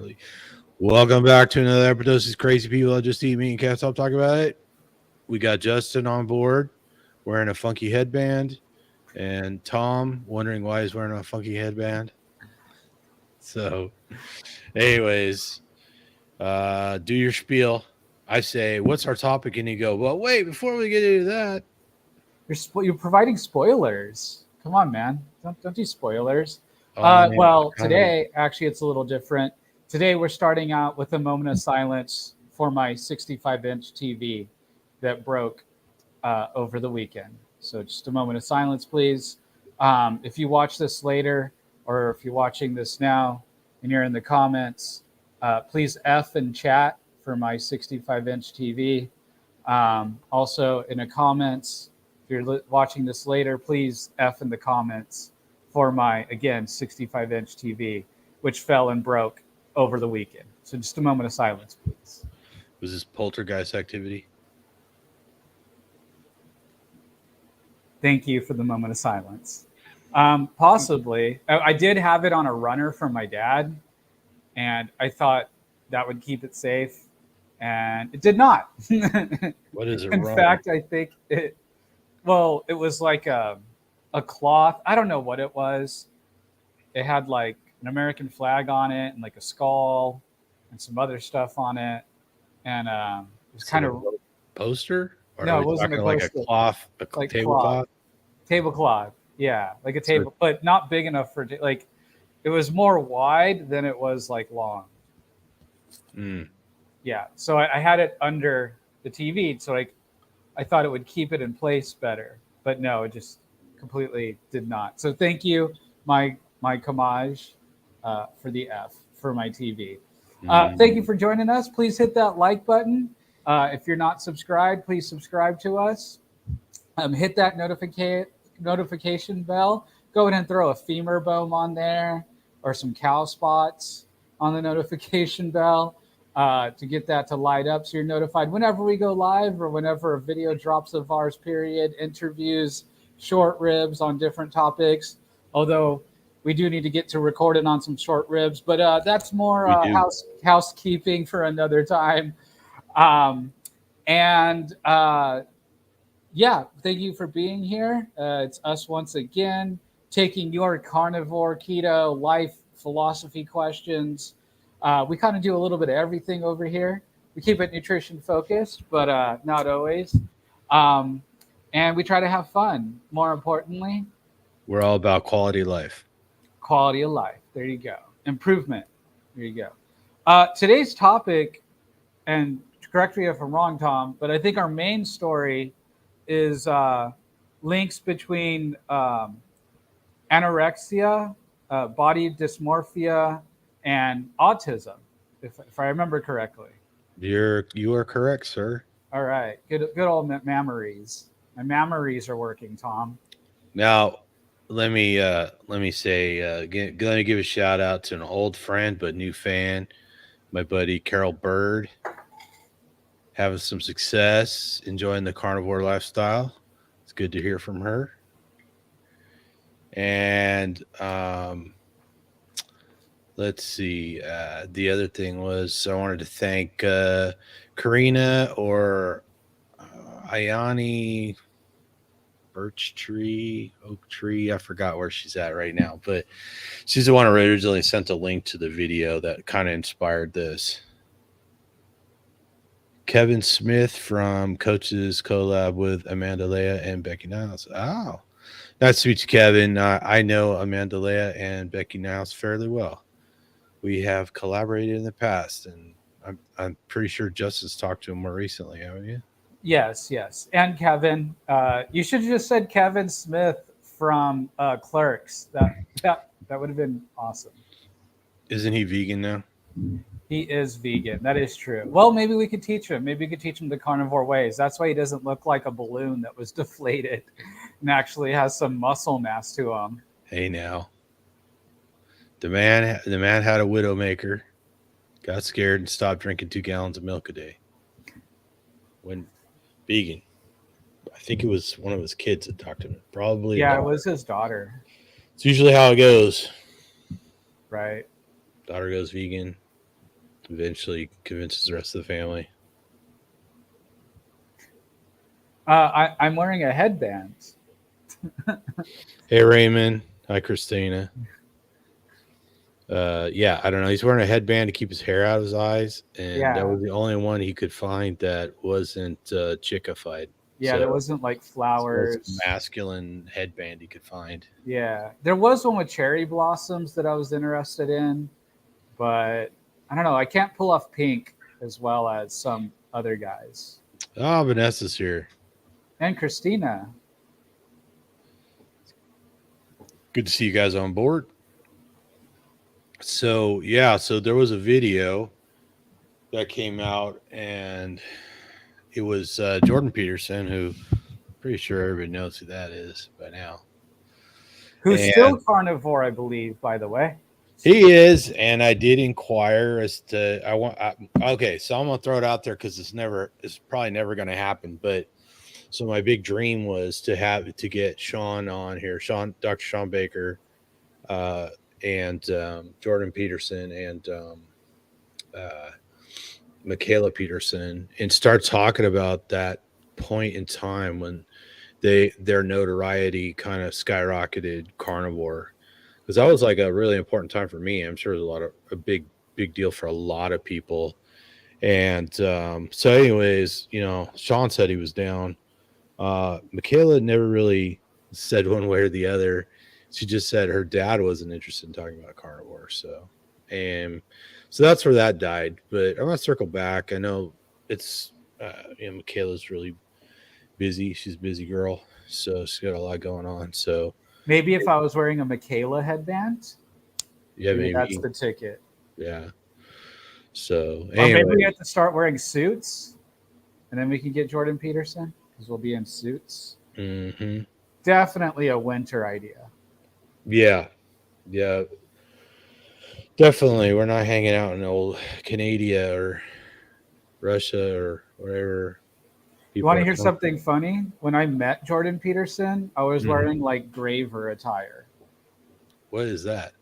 early. Welcome back to another episode of these crazy people that just eat meat and can't stop talking about it. We got Justin on board wearing a funky headband, and Tom wondering why he's wearing a funky headband. So, anyways, do your spiel. I say, what's our topic? And you go, well, wait, before we get into that. You're providing spoilers. Come on, man. Don't do spoilers. Today, actually, it's a little different. Today, we're starting out with a moment of silence for my 65-inch TV that broke over the weekend. So just a moment of silence, please. If you watch this later, or if you're watching this now and you're in the comments, please F in chat for my 65-inch TV. Also, in the comments, if you're watching this later, please F in the comments for my, again, 65-inch TV, which fell and broke over the weekend. So just a moment of silence, please. Was this poltergeist activity? Thank you for the moment of silence. Possibly. I did have it on a runner from my dad, and I thought that would keep it safe, and it did not. What is it? In fact, I think it was like a cloth. I don't know what it was. It had like an American flag on it and like a skull and some other stuff on it. And it was kind of a poster? Or no, it wasn't a poster. Like a cloth, like tablecloth? Tablecloth, yeah. Like a table, but not big enough for, like, it was more wide than it was like long. Yeah, so I had it under the TV, so like I thought it would keep it in place better, but no, it just completely did not. So thank you, my Kamaj, for the F for my TV. Thank you for joining us. Please hit that like button. If you're not subscribed, please subscribe to us. Hit that notification bell. Go ahead and throw a femur bone on there or some cow spots on the notification bell. To get that to light up so you're notified whenever we go live or whenever a video drops of ours, period, interviews, short ribs on different topics. Although we do need to get to recording on some short ribs, but that's more housekeeping for another time. Yeah, thank you for being here. It's us once again, taking your carnivore, keto, life philosophy questions. We kind of do a little bit of everything over here. We keep it nutrition focused, but not always. And we try to have fun. More importantly, we're all about quality of life. Quality of life. There you go. Improvement. There you go. Today's topic, and correct me if I'm wrong, Tom, but I think our main story is links between anorexia, body dysmorphia, and autism, if I remember correctly. You are correct, sir. All right, good old memories. My memories are working, Tom. Now, let me say, let me give a shout out to an old friend but new fan, my buddy Carol Bird, having some success, enjoying the carnivore lifestyle. It's good to hear from her. And let's see. The other thing was I wanted to thank Karina or Ayani Oak Tree. I forgot where she's at right now, but she's the one who originally sent a link to the video that kind of inspired this. Kevin Smith from Coach's collab with Amanda Leah and Becky Niles. Oh, nice to meet you, Kevin. I know Amanda Leah and Becky Niles fairly well. We have collaborated in the past, and I'm pretty sure Justin's talked to him more recently, haven't you? Yes. And Kevin. You should have just said Kevin Smith from Clerks. That would have been awesome. Isn't he vegan now? He is vegan. That is true. Well, maybe we could teach him. Maybe we could teach him the carnivore ways. That's why he doesn't look like a balloon that was deflated and actually has some muscle mass to him. Hey, now. The man had a widowmaker, got scared, and stopped drinking 2 gallons of milk a day. When vegan, I think it was one of his kids that talked to him. Probably. Yeah, it was his daughter. It's usually how it goes. Right. Daughter goes vegan. Eventually convinces the rest of the family. I'm wearing a headband. Hey, Raymond. Hi, Christina. Yeah, I don't know. He's wearing a headband to keep his hair out of his eyes, and that Yeah, was the only one he could find that wasn't chickified. yeah. There So, wasn't like it's the most flowers. masculine headband he could find. Yeah, there was one with cherry blossoms that I was interested in, but I don't know. I can't pull off pink as well as some other guys. Oh, Vanessa's here. And Christina. Good to see you guys on board. So, yeah, so there was a video that came out, and it was Jordan Peterson, who pretty sure everybody knows who that is by now. Who's still And carnivore, I believe, by the way. he is, and I did inquire as to okay, so I'm gonna throw it out there because it's probably never gonna happen. But so my big dream was to get Sean on here, Dr. Sean Baker, and Jordan Peterson and uh, Michaela Peterson, and start talking about that point in time when their notoriety kind of skyrocketed carnivore, because that was like a really important time for me. I'm sure it was a big deal for a lot of people. And so anyways, Sean said he was down. Michaela never really said one way or the other. She just said her dad wasn't interested in talking about carnivore. And so that's where that died. But I'm gonna circle back. I know it's Michaela's really busy. She's a busy girl, so she's got a lot going on. So Maybe if I was wearing a Michaela headband, yeah, maybe that's maybe, the ticket. yeah. So Or maybe we anyway, have to start wearing suits, and then we can get Jordan Peterson because we'll be in suits. hmm Definitely a winter idea. yeah, yeah, definitely. We're not hanging out in old Canada or Russia or wherever You people want to are hear coming from. something funny? When I met Jordan Peterson, I was Mhm. wearing like graver attire. What is that?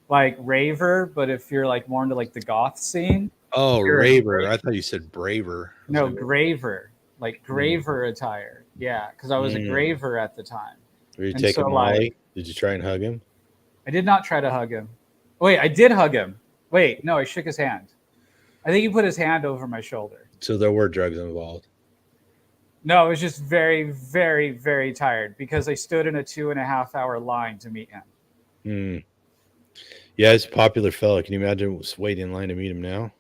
Like raver, but if you're like more into like the goth scene, Oh, you're a raver. I thought you said braver. I was no like, graver, like mm, graver attire. Yeah, because I was a mm. graver at the time, Were you and so taking like Molly? Did you try and hug him? I did not try to hug him. Wait, I did hug him. Wait, no, I shook his hand. I think he put his hand over my shoulder. So there were drugs involved. No, I was just very, very, very tired because I stood in a 2.5 hour line to meet him. Mm. Yeah, it's a popular fella. Can you imagine waiting in line to meet him now?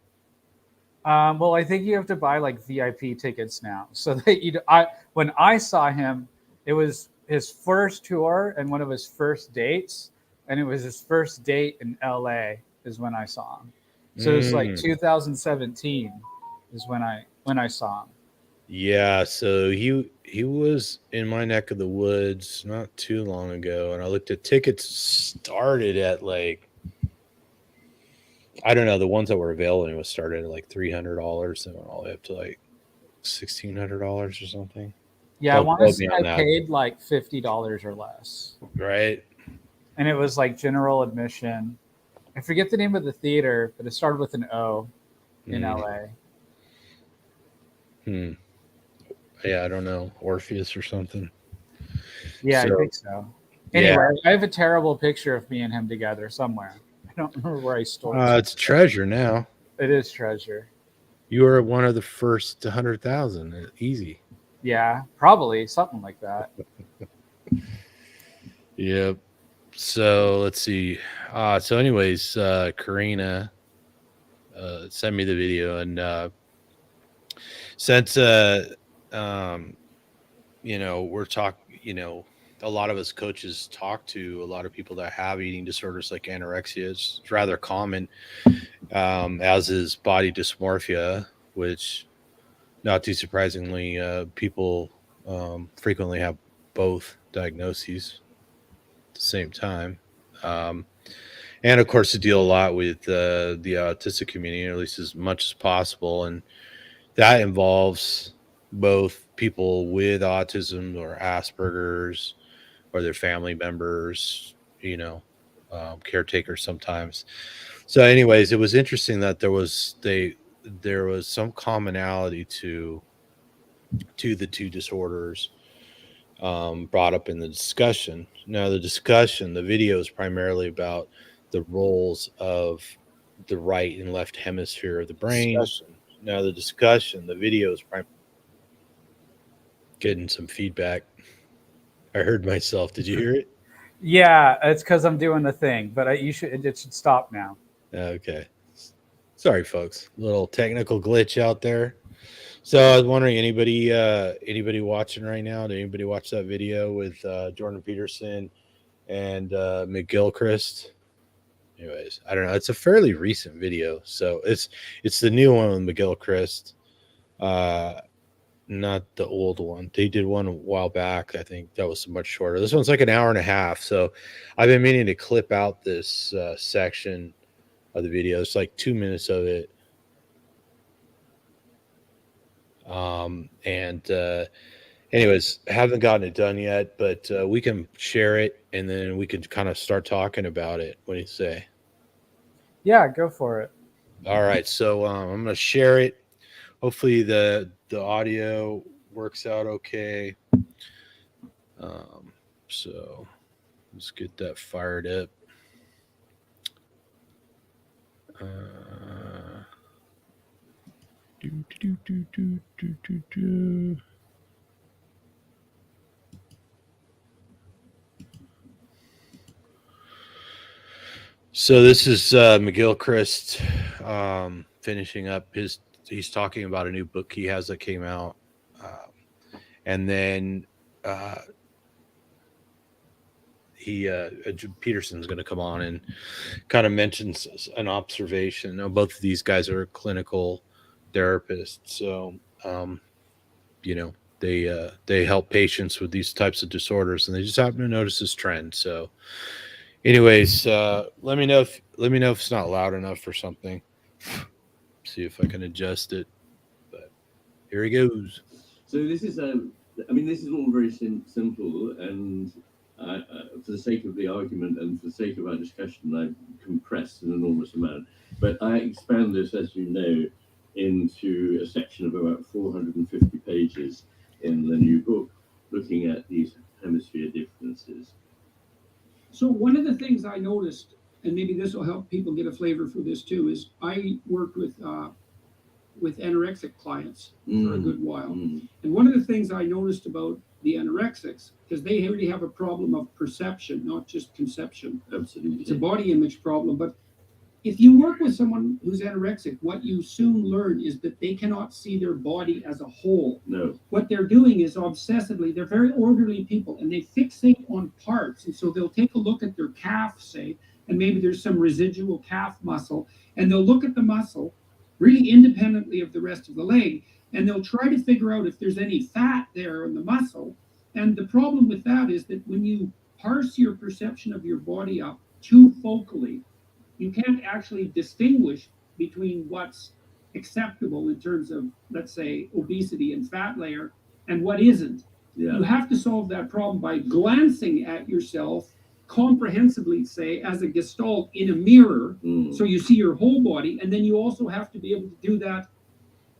Well, I think you have to buy like VIP tickets now, so that when I saw him, it was his first tour and one of his first dates, and it was his first date in LA is when I saw him. So it was like Mm. 2017 is when I saw him. Yeah, so he was in my neck of the woods not too long ago, and I looked at tickets started at like, I don't know, the ones that were available was started at like $300, and went all the way up to like $1,600 or something. Yeah, I Don't want to quote say me I on that, paid like $50 or less, right? and it was like general admission. I forget the name of the theater, but it started with an O in Mm. LA. Hmm. Yeah, I don't know, Orpheus or something. Yeah, I So think so. yeah, Anyway, I have a terrible picture of me and him together somewhere. I don't remember where I stored it. it's a treasure now. It is treasure. You were one of the first 100,000. Easy. Yeah, probably something like that. Yep. So let's see. So anyways, Karina sent me the video, and since um, we're talking, a lot of us coaches talk to a lot of people that have eating disorders like anorexia. It's rather common, as is body dysmorphia, which not too surprisingly, people frequently have both diagnoses at the same time. Um, and of course, to deal a lot with the autistic community, or at least as much as possible. And that involves both people with autism or Asperger's or their family members, caretakers sometimes. So, anyways, it was interesting that there was some commonality to the two disorders brought up in the discussion. Now, the video is primarily about the roles of the right and left hemisphere of the brain. Now, the video is getting some feedback. I heard myself. Did you hear it? Yeah, it's because I'm doing the thing, but it should stop now. Okay. Sorry, folks. Little technical glitch out there. So I was wondering, anybody watching right now? Did anybody watch that video with Jordan Peterson and McGilchrist? Anyways, I don't know. It's a fairly recent video, so it's the new one with McGilchrist, not the old one. They did one a while back. I think that was much shorter. This one's like an hour and a half. So I've been meaning to clip out this section of the video. It's like 2 minutes of it. Anyways, haven't gotten it done yet, but we can share it and then we can kind of start talking about it. What do you say? Yeah, go for it. All right, so I'm going to share it. Hopefully the audio works out okay. So let's get that fired up. So this is McGilchrist finishing up he's talking about a new book he has that came out. And then Peterson's going to come on and kind of mentions an observation. Now, both of these guys are clinical therapists. So, they help patients with these types of disorders and they just happen to notice this trend. So, anyways, let me know if it's not loud enough or something. See if I can adjust it. But here he goes. So this is this is all very simple, and for the sake of the argument and for the sake of our discussion, I've compressed an enormous amount. But I expand this, as you know, into a section of about 450 pages in the new book, looking at these hemisphere differences. So one of the things I noticed, and maybe this will help people get a flavor for this too, is I worked with anorexic clients for a good while. And one of the things I noticed about the anorexics, because they really have a problem of perception, not just conception. Absolutely. It's a body image problem. But if you work with someone who's anorexic, what you soon learn is that they cannot see their body as a whole. No. What they're doing is obsessively, they're very orderly people and they fixate on parts. And so they'll take a look at their calf, say, and maybe there's some residual calf muscle, and they'll look at the muscle really independently of the rest of the leg, and they'll try to figure out if there's any fat there in the muscle. And the problem with that is that when you parse your perception of your body up too focally, you can't actually distinguish between what's acceptable in terms of, let's say, obesity and fat layer and what isn't. Yeah. You have to solve that problem by glancing at yourself comprehensively, say, as a gestalt in a mirror, so you see your whole body. And then you also have to be able to do that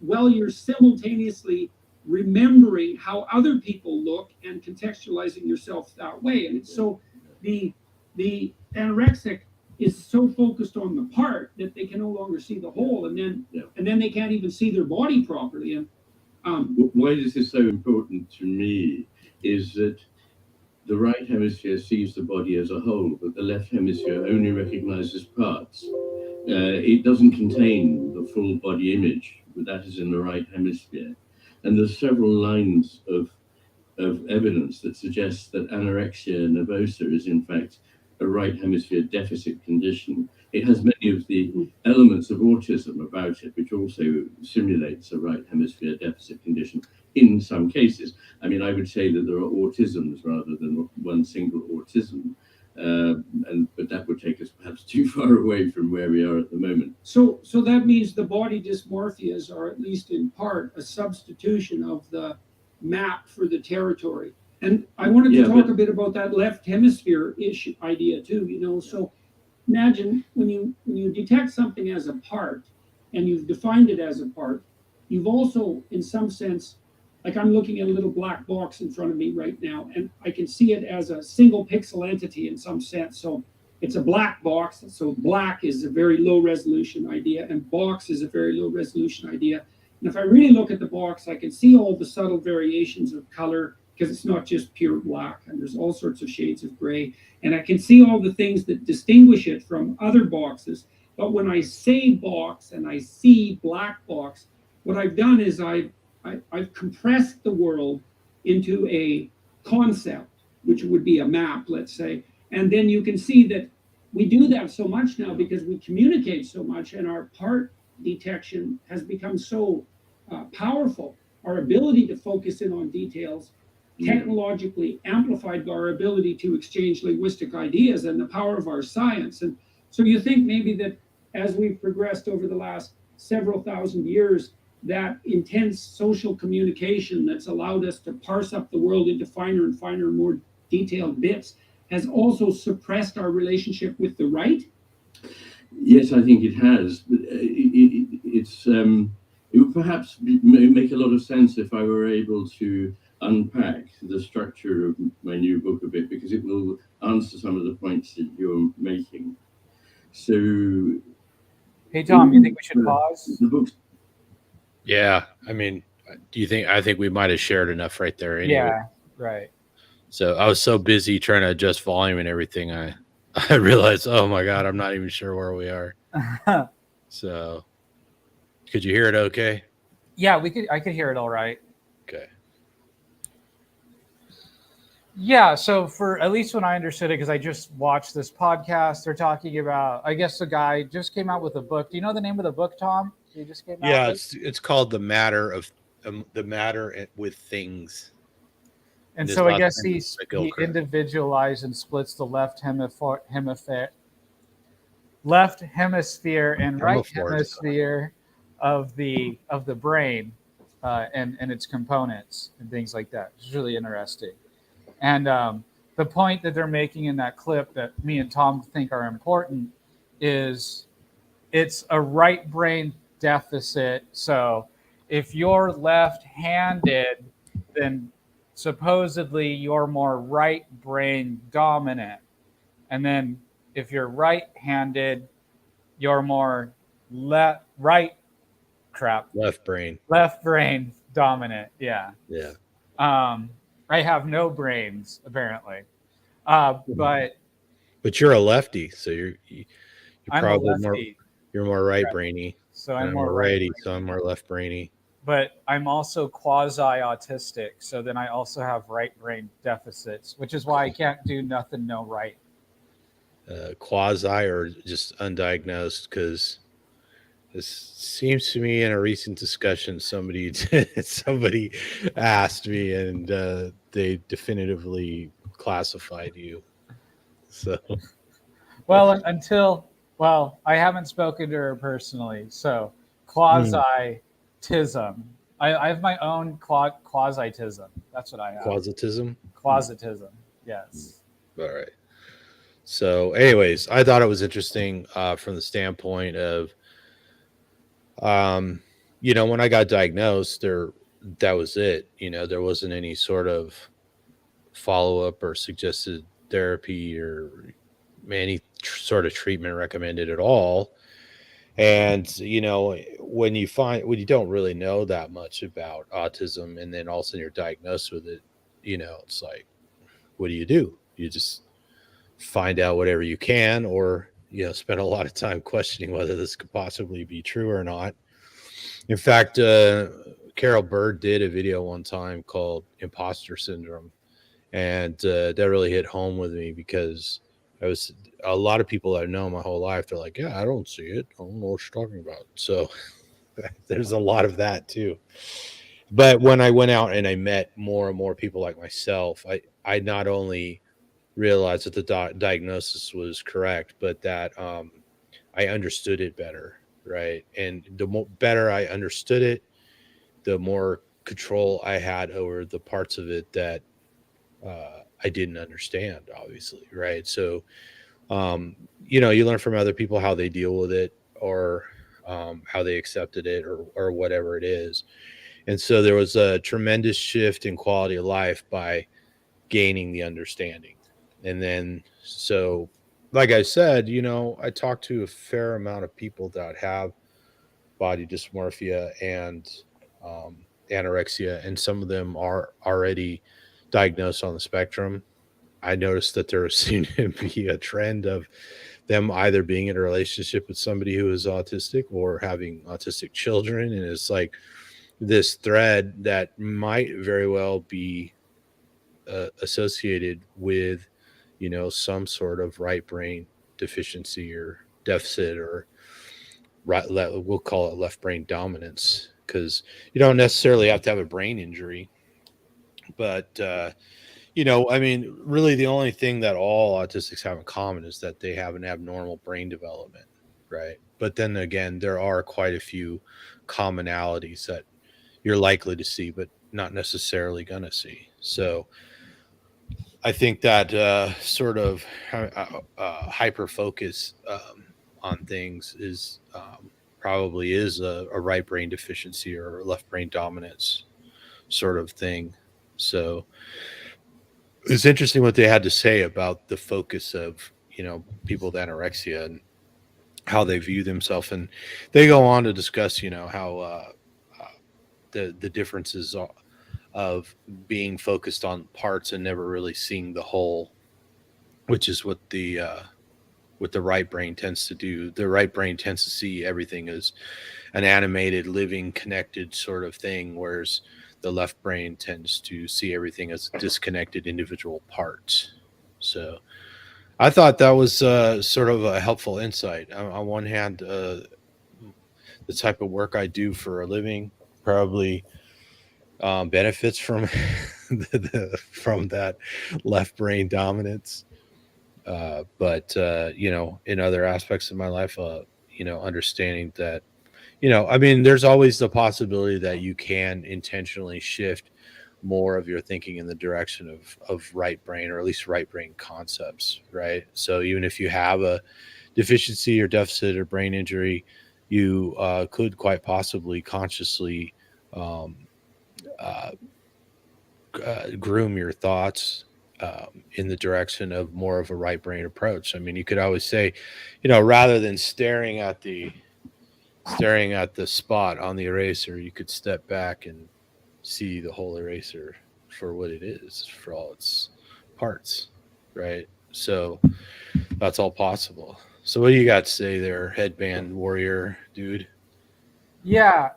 while you're simultaneously remembering how other people look and contextualizing yourself that way. And so the anorexic is so focused on the part that they can no longer see the whole, and then they can't even see their body properly. And why this is so important to me is that the right hemisphere sees the body as a whole, but the left hemisphere only recognizes parts. It doesn't contain the full body image, but that is in the right hemisphere. And there's several lines of evidence that suggests that anorexia nervosa is in fact a right hemisphere deficit condition. It has many of the elements of autism about it, which also simulates a right hemisphere deficit condition in some cases. I mean, I would say that there are autisms rather than one single autism, but that would take us perhaps too far away from where we are at the moment. So that means the body dysmorphias are, at least in part, a substitution of the map for the territory. And I wanted to talk a bit about that left hemisphere issue idea too. So imagine when you detect something as a part and you've defined it as a part, you've also, in some sense, like I'm looking at a little black box in front of me right now, and I can see it as a single pixel entity in some sense. So it's a black box. So black is a very low resolution idea, and box is a very low resolution idea. And if I really look at the box, I can see all the subtle variations of color because it's not just pure black, and there's all sorts of shades of gray. And I can see all the things that distinguish it from other boxes. But when I say box and I see black box, what I've done is I've compressed the world into a concept, which would be a map, let's say. And then you can see that we do that so much now because we communicate so much, and our part detection has become so powerful. Our ability to focus in on details, technologically amplified by our ability to exchange linguistic ideas and the power of our science. And so you think maybe that as we've progressed over the last several thousand years, that intense social communication that's allowed us to parse up the world into finer and finer, more detailed bits has also suppressed our relationship with the right? Yes, I think it has. But it would perhaps make a lot of sense if I were able to unpack the structure of my new book a bit, because it will answer some of the points that you're making. So, Hey, Tom, you think we should pause? the book's Yeah, I mean, I think we might have shared enough right there anyway. Yeah, right. So I was so busy trying to adjust volume and everything, I realized, oh my God, I'm not even sure where we are. So could you hear it okay? Yeah, I could hear it all right. Okay. Yeah, so for at least when I understood it, because I just watched this podcast, they're talking about, I guess the guy just came out with a book. Do you know the name of the book, Tom? He just came out Yeah, with? it's called The Matter with Things. And his so I last guess name is he McGilchrist. individualized and splits the left hemisphere and right hemisphere of the brain and its components and things like that. It's really interesting. And the point that they're making in that clip that me and Tom think are important is it's a right brain deficit. So if you're left-handed, then supposedly you're more right brain dominant. And then if you're right-handed, you're more left Left brain. dominant. Yeah. Yeah. I have no brains apparently. But you're a lefty, so you're I'm a probably more lefty. you're more right brainy. So And I'm I'm more a right. righty, so I'm more left brainy. But I'm also quasi-autistic, so then I also have right brain deficits, which is why I can't do nothing no right. Quasi or just undiagnosed, because this seems to me in a recent discussion somebody asked me, and they definitively classified you. So Well, I haven't spoken to her personally, so quasi-tism. I have my own quasi-tism. That's what I have. quasitism. Quasitism, yes. All right. So, anyways, I thought it was interesting from the standpoint of, when I got diagnosed, that was it. There wasn't any sort of follow up or suggested therapy or any sort of treatment recommended at all. And when you don't really know that much about autism, and then all of a sudden you're diagnosed with it, it's like, what do? You just find out whatever you can, or spend a lot of time questioning whether this could possibly be true or not. In fact, Carol Bird did a video one time called Imposter Syndrome, and that really hit home with me, because a lot of people that I know my whole life, they're like, yeah, I don't see it, I don't know what you're talking about. So there's a lot of that too. But when I went out and I met more and more people like myself, I not only realized that the diagnosis was correct, but that I understood it better, right? And the better I understood it, the more control I had over the parts of it that I didn't understand, obviously, right? So You learn from other people how they deal with it, or how they accepted it, or whatever it is. And so there was a tremendous shift in quality of life by gaining the understanding. And then, so like I said, I talked to a fair amount of people that have body dysmorphia and anorexia, and some of them are already diagnosed on the spectrum. I noticed that there seemed to be a trend of them either being in a relationship with somebody who is autistic or having autistic children. And it's like this thread that might very well be associated with, some sort of right brain deficiency or deficit, or we'll call it left brain dominance, because you don't necessarily have to have a brain injury. But, I mean, really the only thing that all autistics have in common is that they have an abnormal brain development, right? But then again, there are quite a few commonalities that you're likely to see, but not necessarily going to see. So I think that sort of hyper focus on things is probably is a right brain deficiency or a left brain dominance sort of thing. So it's interesting what they had to say about the focus of, people with anorexia and how they view themselves. And they go on to discuss, how the differences of being focused on parts and never really seeing the whole, which is what the right brain tends to do. The right brain tends to see everything as an animated, living, connected sort of thing, whereas the left brain tends to see everything as disconnected individual parts. So I thought that was sort of a helpful insight. On one hand, the type of work I do for a living probably benefits from from that left brain dominance. But in other aspects of my life, understanding that, I mean, there's always the possibility that you can intentionally shift more of your thinking in the direction of right brain, or at least right brain concepts, right? So even if you have a deficiency or deficit or brain injury, you could quite possibly consciously um, uh, groom your thoughts in the direction of more of a right brain approach. I mean, you could always say, rather than staring at the spot on the eraser, you could step back and see the whole eraser for what it is, for all its parts, right? So that's all possible. So what do you got to say there, headband warrior dude? Yeah.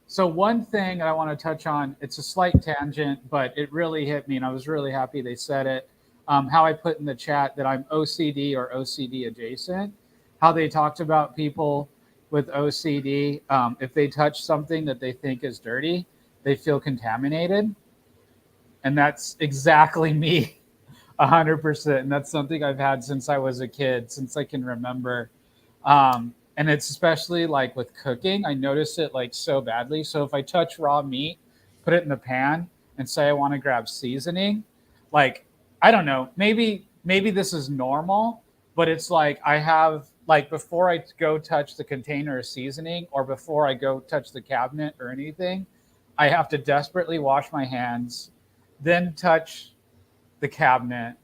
So one thing I want to touch on, it's a slight tangent, but it really hit me, and I was really happy they said it. How I put in the chat that I'm OCD or OCD adjacent. How they talked about people with OCD, if they touch something that they think is dirty, they feel contaminated, and that's exactly me, 100%. And that's something I've had since I was a kid, since I can remember. And it's especially like with cooking, I notice it like so badly. So if I touch raw meat, put it in the pan, and say I want to grab seasoning, like, I don't know, maybe this is normal, but it's like I have, like, before I go touch the container of seasoning, or before I go touch the cabinet or anything, I have to desperately wash my hands, then touch the cabinet,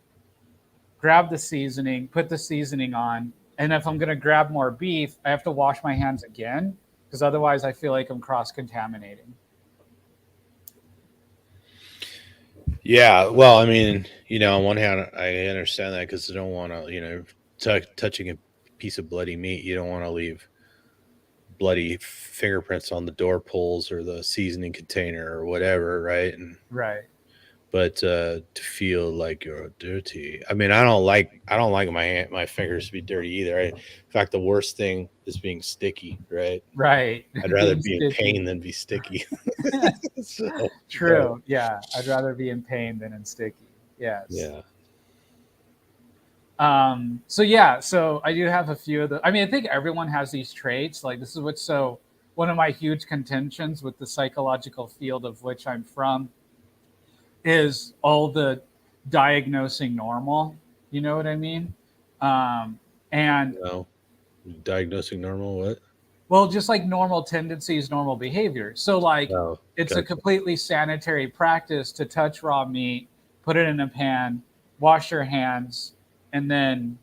grab the seasoning, put the seasoning on. And if I'm going to grab more beef, I have to wash my hands again, because otherwise I feel like I'm cross contaminating. Yeah, well, I mean, on one hand, I understand that, because I don't want to, touching a piece of bloody meat, you don't want to leave bloody fingerprints on the door pulls or the seasoning container or whatever, right? And Right. but to feel like you're dirty, I mean, I don't like my fingers to be dirty either. In fact, the worst thing is being sticky, right? Right. I'd rather Being be in sticky. pain than be sticky. So, True. Yeah. I'd rather be in pain than in sticky. Yes. yeah. So yeah, so I do have a few of the, I mean, I think everyone has these traits. Like, this is what's so, one of my huge contentions with the psychological field of which I'm from is all the diagnosing normal. You know what I mean? And No, diagnosing normal. What? well, just like normal tendencies, normal behavior. So like Oh, it's a gotcha. completely sanitary practice to touch raw meat, put it in a pan, wash your hands, and then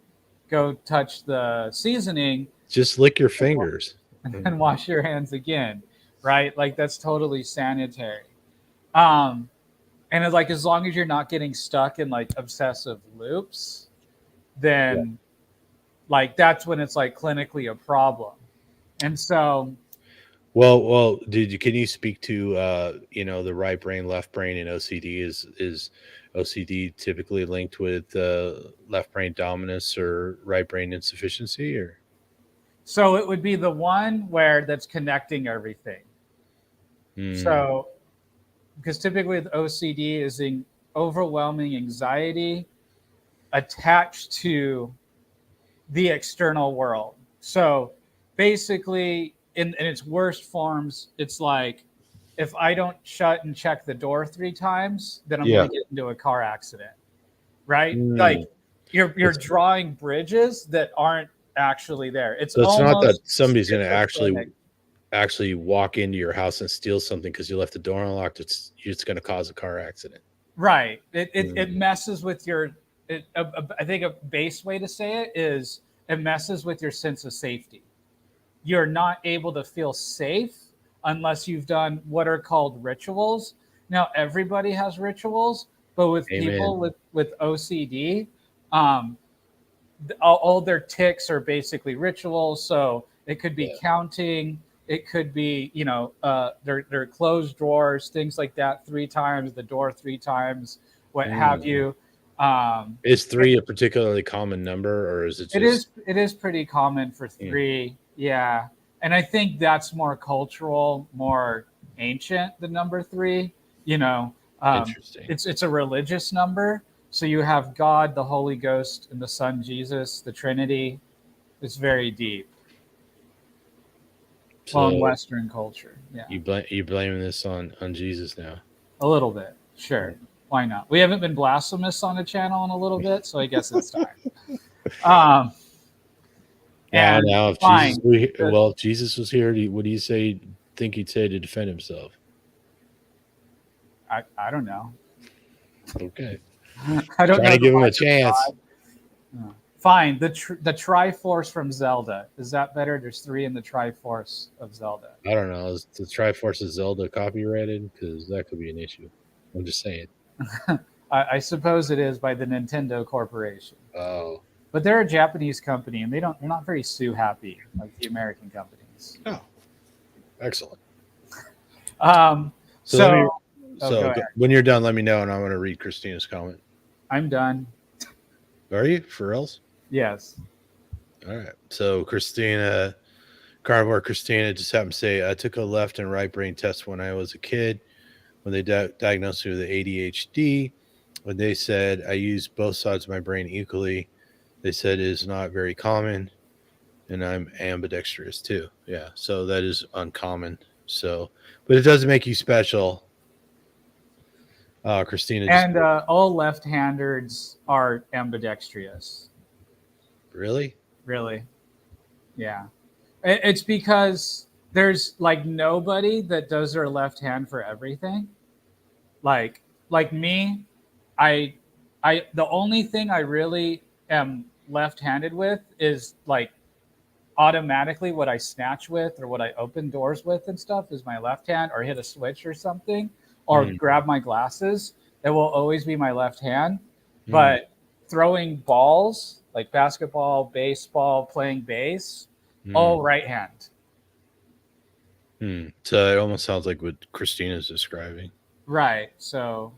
go touch the seasoning Just lick your fingers. and then wash your hands again, right? Like that's totally sanitary. Um, and it's like as long as you're not getting stuck in like obsessive loops, then like that's when it's like clinically a problem. And so Well, can you speak to the right brain, left brain, and OCD? Is OCD typically linked with left brain dominance or right brain insufficiency? Or so it would be the one where that's connecting everything. So because typically with OCD is in overwhelming anxiety attached to the external world. So basically, in its worst forms, it's like if I don't shut and check the door 3 times, then I'm going to get into a car accident, right? Like you're drawing bridges that aren't actually there. It's so it's not that almost somebody's going to schizophrenic. actually walk into your house and steal something because you left the door unlocked. It's going to cause a car accident. Right. It messes with your. I think a base way to say it is it messes with your sense of safety. You're not able to feel safe unless you've done what are called rituals. Now everybody has rituals, but with people with OCD, all their tics are rituals. So it could be counting. It could be, their closed drawers, things like that, 3 times, the door 3 times, what have you. Is 3 a particularly common number, or is it just... It is pretty common for 3. Yeah. And I think that's more cultural, more ancient, the number 3. Interesting. It's a religious number. So you have God, the Holy Ghost, and the Son Jesus, the Trinity. It's very deep. So in Western culture. Yeah. You blaming this on Jesus now? A little bit. Sure. Why not? We haven't been blasphemous on the channel in a little bit, so I guess it's time. Now, if fine. if Jesus was here, what do you think he'd say to defend himself? I don't know. Okay. I don't know. Trying to give him a chance. Fine. The Triforce from Zelda. Is that better? There's 3 in the Triforce of Zelda. I don't know. Is the Triforce of Zelda copyrighted? Because that could be an issue. I'm just saying. I suppose it is by the Nintendo Corporation. Oh. But they're a Japanese company, and they're not very Sue happy like the American companies. Oh. Excellent. So when you're done, let me know, and I'm going to read Christina's comment. I'm done. Are you? For reals? Yes. All right. So Carnivore Christina just happened to say, I took a left and right brain test when I was a kid. When they diagnosed me with ADHD, when they said I use both sides of my brain equally, they said it is not very common, and I'm ambidextrous too. Yeah. So that is uncommon. So, but it doesn't make you special. Christina. And all left-handers are ambidextrous. Really? Really? Yeah. It's because there's like nobody that does their left hand for everything. Like me, the only thing I really am left-handed with is like automatically what I snatch with or what I open doors with and stuff is my left hand, or hit a switch or something, or grab my glasses. It will always be my left hand. But throwing balls like basketball, baseball, playing bass, all right hand. So it almost sounds like what Christina's describing. Right. So,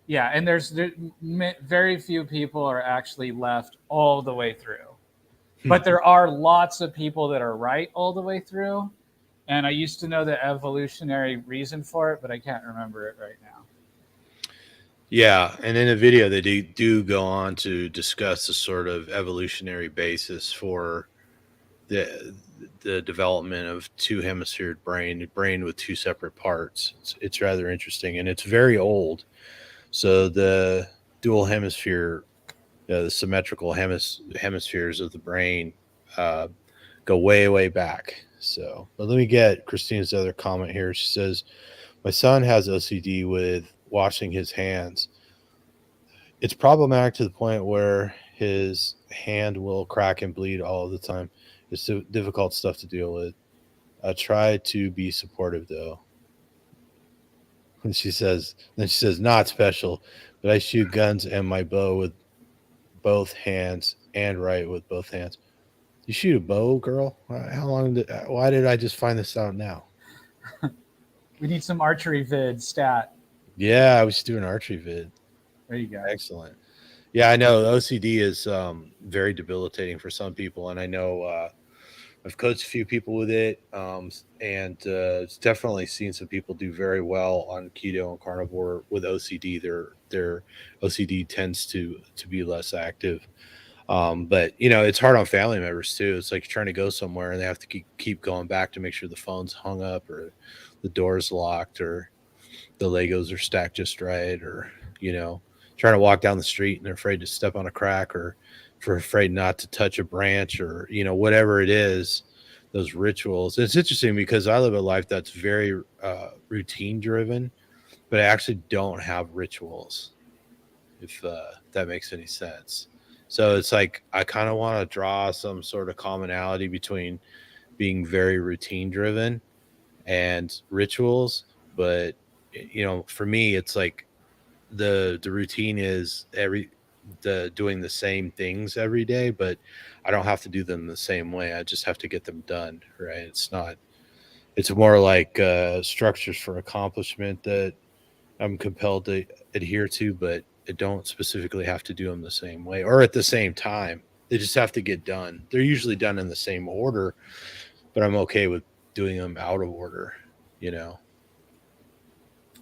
yeah. And there's very few people are actually left all the way through. But there are lots of people that are right all the way through. And I used to know the evolutionary reason for it, but I can't remember it right now. Yeah. And in the video, they do go on to discuss the sort of evolutionary basis for the development of 2 hemisphered brain with 2 separate parts. It's rather interesting, and it's very old. So the dual hemisphere the symmetrical hemispheres of the brain go way, way back. So, but let me get Christina's other comment here. She says, my son has OCD with washing his hands. It's problematic to the point where his hand will crack and bleed all the time. It's so difficult stuff to deal with. I try to be supportive though. And she says, not special, but I shoot guns and my bow with both hands and write with both hands. You shoot a bow, girl? Why did I just find this out now? We need some archery vid stat. Yeah, I was doing archery vid. There you go. Excellent. Yeah, I know OCD is very debilitating for some people, and I know I've coached a few people with it, and it's definitely seen some people do very well on keto and carnivore with OCD. Their OCD tends to be less active, but it's hard on family members too. It's like you're trying to go somewhere and they have to keep going back to make sure the phone's hung up or the door's locked or the Legos are stacked just right, or trying to walk down the street and they're afraid to step on a crack or afraid not to touch a branch or whatever it is. Those rituals. It's interesting because I live a life that's very routine driven, but I actually don't have rituals, if that makes any sense. So it's like I kind of want to draw some sort of commonality between being very routine driven and rituals, but for me it's like the routine is doing the same things every day, but I don't have to do them the same way. I just have to get them done, right? It's more like structures for accomplishment that I'm compelled to adhere to, but I don't specifically have to do them the same way or at the same time. They just have to get done. They're usually done in the same order, but I'm okay with doing them out of order,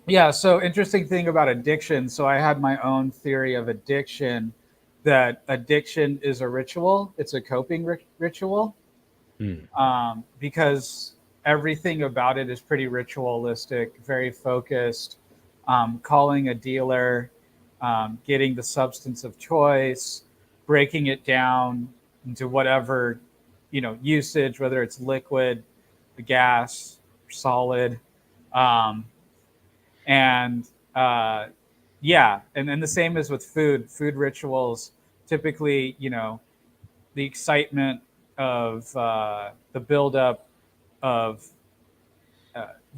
Yeah, so interesting thing about addiction. So I had my own theory of addiction, that addiction is a ritual. It's a coping ritual, because everything about it is pretty ritualistic, very focused, calling a dealer, getting the substance of choice, breaking it down into whatever, usage, whether it's liquid, the gas, solid. And then the same is with food rituals. Typically, the excitement of the buildup of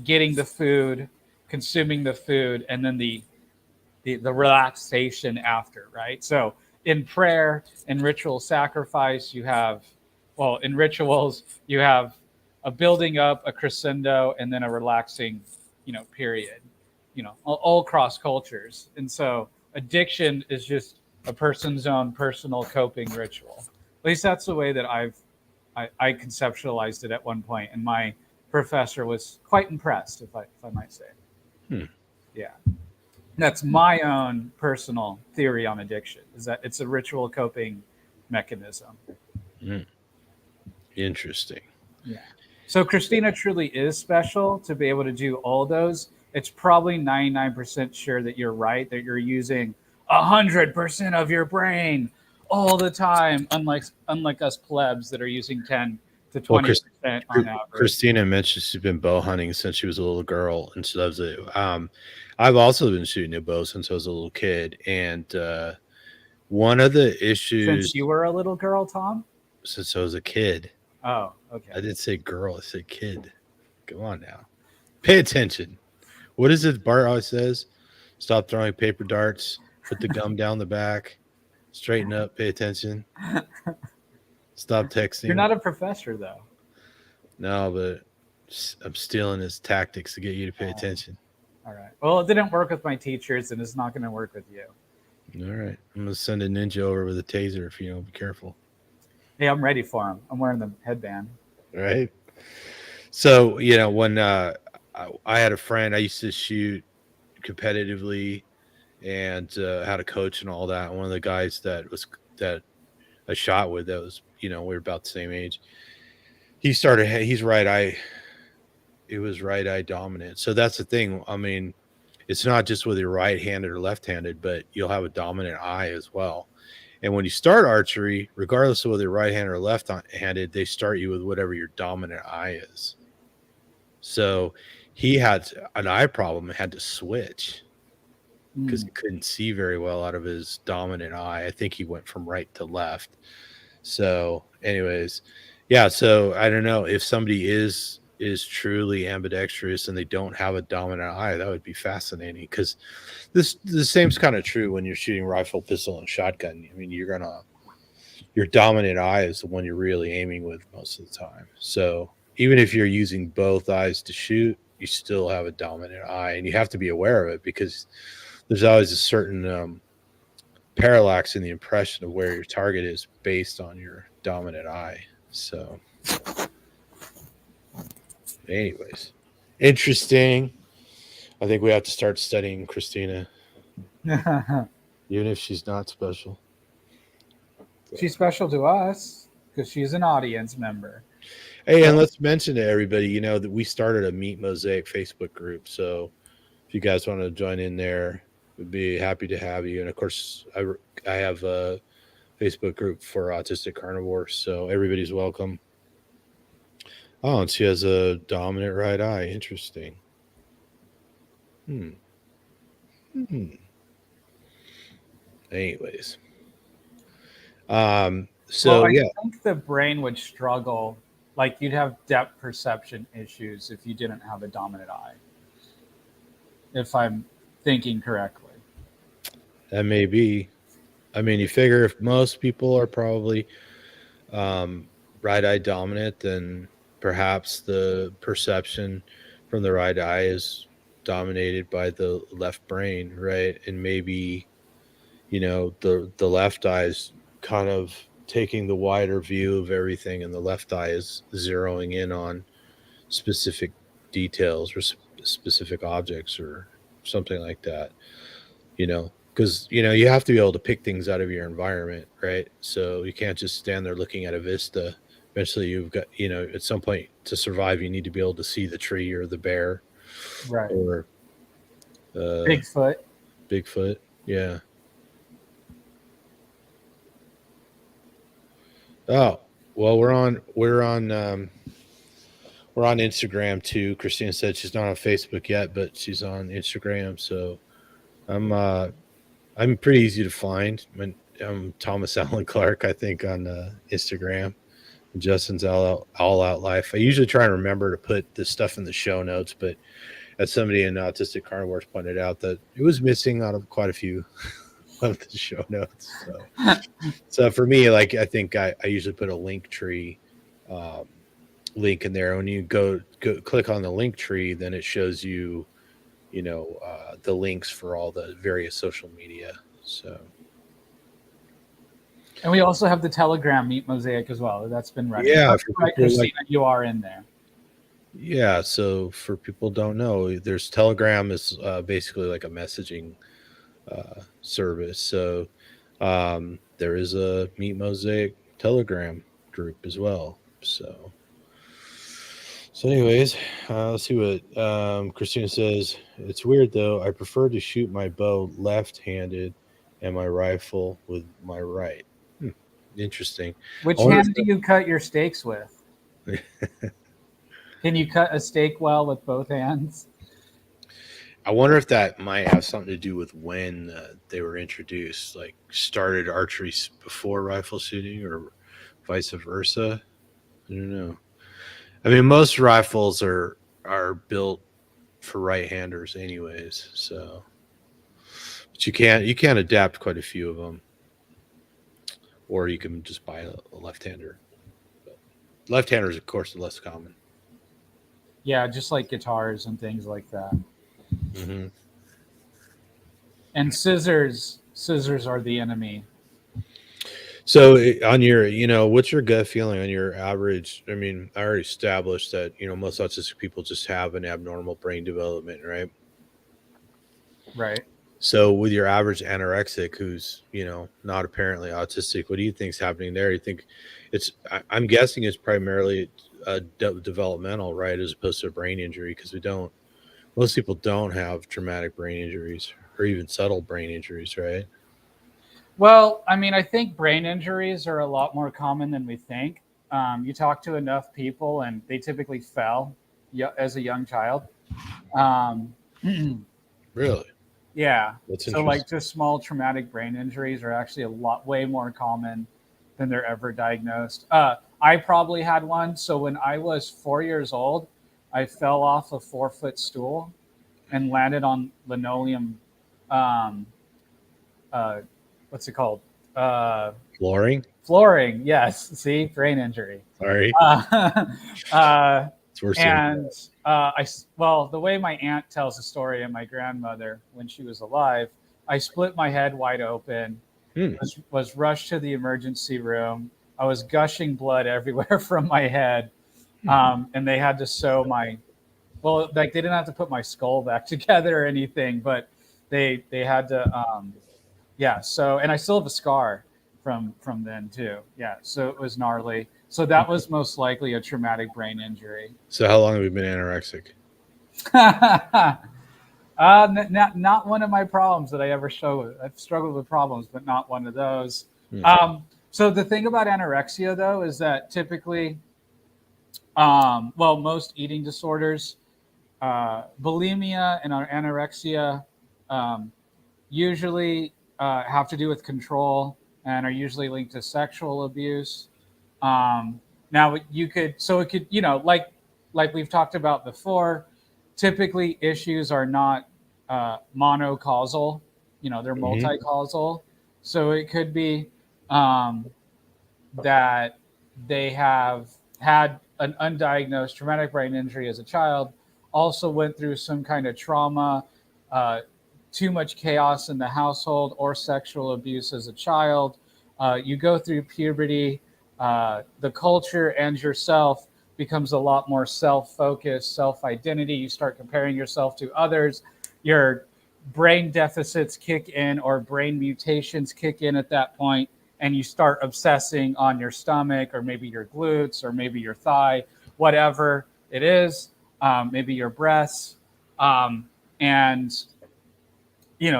getting the food, consuming the food, and then the relaxation after, right? So in prayer, in ritual sacrifice, in rituals, you have a building up, a crescendo, and then a relaxing, period. All across cultures. And so addiction is just a person's own personal coping ritual. At least that's the way that I conceptualized it at one point. And my professor was quite impressed, if I might say. Yeah. That's my own personal theory on addiction, is that it's a ritual coping mechanism. Interesting. Yeah. So Christina truly is special to be able to do all those. It's probably 99% sure that you're right, that you're using 100% of your brain all the time, unlike us plebs that are using 10 to 20% on average. Christina mentioned she's been bow hunting since she was a little girl, and she loves it. I've also been shooting a bow since I was a little kid, and one of the issues since you were a little girl, Tom? Since I was a kid. Oh, okay. I didn't say girl, I said kid. Come on now. Pay attention. What is it Bart always says? Stop throwing paper darts. Put the gum down the back. Straighten up. Pay attention. Stop texting. You're not a professor, though. No, but I'm stealing his tactics to get you to pay attention. All right. Well, it didn't work with my teachers, and it's not going to work with you. All right. I'm going to send a ninja over with a taser if you don't be careful. Hey, I'm ready for him. I'm wearing the headband. Right. So, when I had a friend, I used to shoot competitively and had a coach and all that. One of the guys that I shot with, that was, we were about the same age. He's right eye. It was right eye dominant. So that's the thing. I mean, it's not just with your right-handed or left-handed, but you'll have a dominant eye as well. And when you start archery, regardless of whether you're right-handed or left-handed, they start you with whatever your dominant eye is. So he had an eye problem and had to switch because he couldn't see very well out of his dominant eye. I think he went from right to left. So anyways, yeah, so I don't know if somebody is truly ambidextrous and they don't have a dominant eye. That would be fascinating, because the same's kind of true when you're shooting rifle, pistol, and shotgun. I mean, your dominant eye is the one you're really aiming with most of the time. So even if you're using both eyes to shoot, you still have a dominant eye, and you have to be aware of it, because there's always a certain parallax in the impression of where your target is based on your dominant eye. So anyways, interesting. I think we have to start studying Christina, even if she's not special. She's special to us because she's an audience member. Hey, and let's mention to everybody, that we started a Meat Mosaic Facebook group. So if you guys want to join in there, we'd be happy to have you. And of course, I have a Facebook group for autistic carnivores, so everybody's welcome. Oh, and she has a dominant right eye. Interesting. Anyways. So I think the brain would struggle. Like, you'd have depth perception issues if you didn't have a dominant eye, if I'm thinking correctly. That may be. I mean, you figure if most people are probably right eye dominant, then perhaps the perception from the right eye is dominated by the left brain, right? And maybe, the left eye is kind of taking the wider view of everything, and the left eye is zeroing in on specific details or specific objects or something like that, because you have to be able to pick things out of your environment, right? So you can't just stand there looking at a vista. Eventually you've got, at some point to survive, you need to be able to see the tree or the bear, right? Or Bigfoot. Yeah. Oh, well, we're on Instagram too. Christina said she's not on Facebook yet, but she's on Instagram. So I'm pretty easy to find. I'm Thomas Allen Clark, I think, on Instagram. Justin's all out life. I usually try and remember to put this stuff in the show notes, but as somebody in Autistic Carnivores pointed out, that it was missing out of quite a few of the show notes. So for me, like, I think I usually put a link tree link in there. When you go click on the link tree, then it shows you, the links for all the various social media. So, and we also have the Telegram Meat Mosaic as well. That's been running. Yeah, right, Christina, you are in there. Yeah, so for people who don't know, there's Telegram is basically like a messaging service. So there is a Meat Mosaic Telegram group as well. So anyways, let's see what Christina says. It's weird though. I prefer to shoot my bow left-handed and my rifle with my right. Interesting. Which hand do you cut your steaks with? Can you cut a steak well with both hands? I wonder if that might have something to do with when they were introduced, like started archery before rifle shooting or vice versa. I don't know. I mean, most rifles are built for right-handers anyways, so but you can adapt quite a few of them, or you can just buy a left-hander. But left-handers, of course, are less common. Yeah, just like guitars and things like that. Mm-hmm. And scissors are the enemy. So on your, what's your gut feeling on your average? I mean, I already established that, most autistic people just have an abnormal brain development, right? Right. So with your average anorexic who's, not apparently autistic, what do you think is happening there? You think I'm guessing it's primarily developmental, right? As opposed to a brain injury, because most people don't have traumatic brain injuries or even subtle brain injuries, right? Well, I mean, I think brain injuries are a lot more common than we think. You talk to enough people, and they typically fell as a young child. Um, Really? yeah. That's So, like, interesting. just small traumatic brain injuries are actually way more common than they're ever diagnosed. I probably had one. So, when I was 4 years old, I fell off a 4 foot stool and landed on linoleum. Um, uh, what's it called? Uh, Flooring? Flooring. Yes. See, brain injury. Sorry. Uh, uh, It's worse than and well, the way my aunt tells the story and my grandmother when she was alive, I split my head wide open, Hmm. was rushed to the emergency room. I was gushing blood everywhere from my head. And they had to sew well, like they didn't have to put my skull back together or anything, but they had to, yeah. So, and I still have a scar from then too. Yeah. So it was gnarly. So that was most likely a traumatic brain injury. So how long have you been anorexic? Not one of my problems that I ever struggled with. I've struggled with problems, but not one of those. Hmm. So the thing about anorexia, though, is that typically, well, most eating disorders, bulimia and anorexia, usually have to do with control and are usually linked to sexual abuse. Now it could, like we've talked about before, typically issues are not monocausal, they're Mhm. multi-causal. So it could be um, that they have had an undiagnosed traumatic brain injury as a child, also went through some kind of trauma, uh, too much chaos in the household, or sexual abuse as a child. You go through puberty, the culture and yourself becomes a lot more self-focused, self-identity. You start comparing yourself to others. Your brain deficits kick in, or brain mutations kick in at that point, and you start obsessing on your stomach, or maybe your glutes, or maybe your thigh, whatever it is, maybe your breasts, and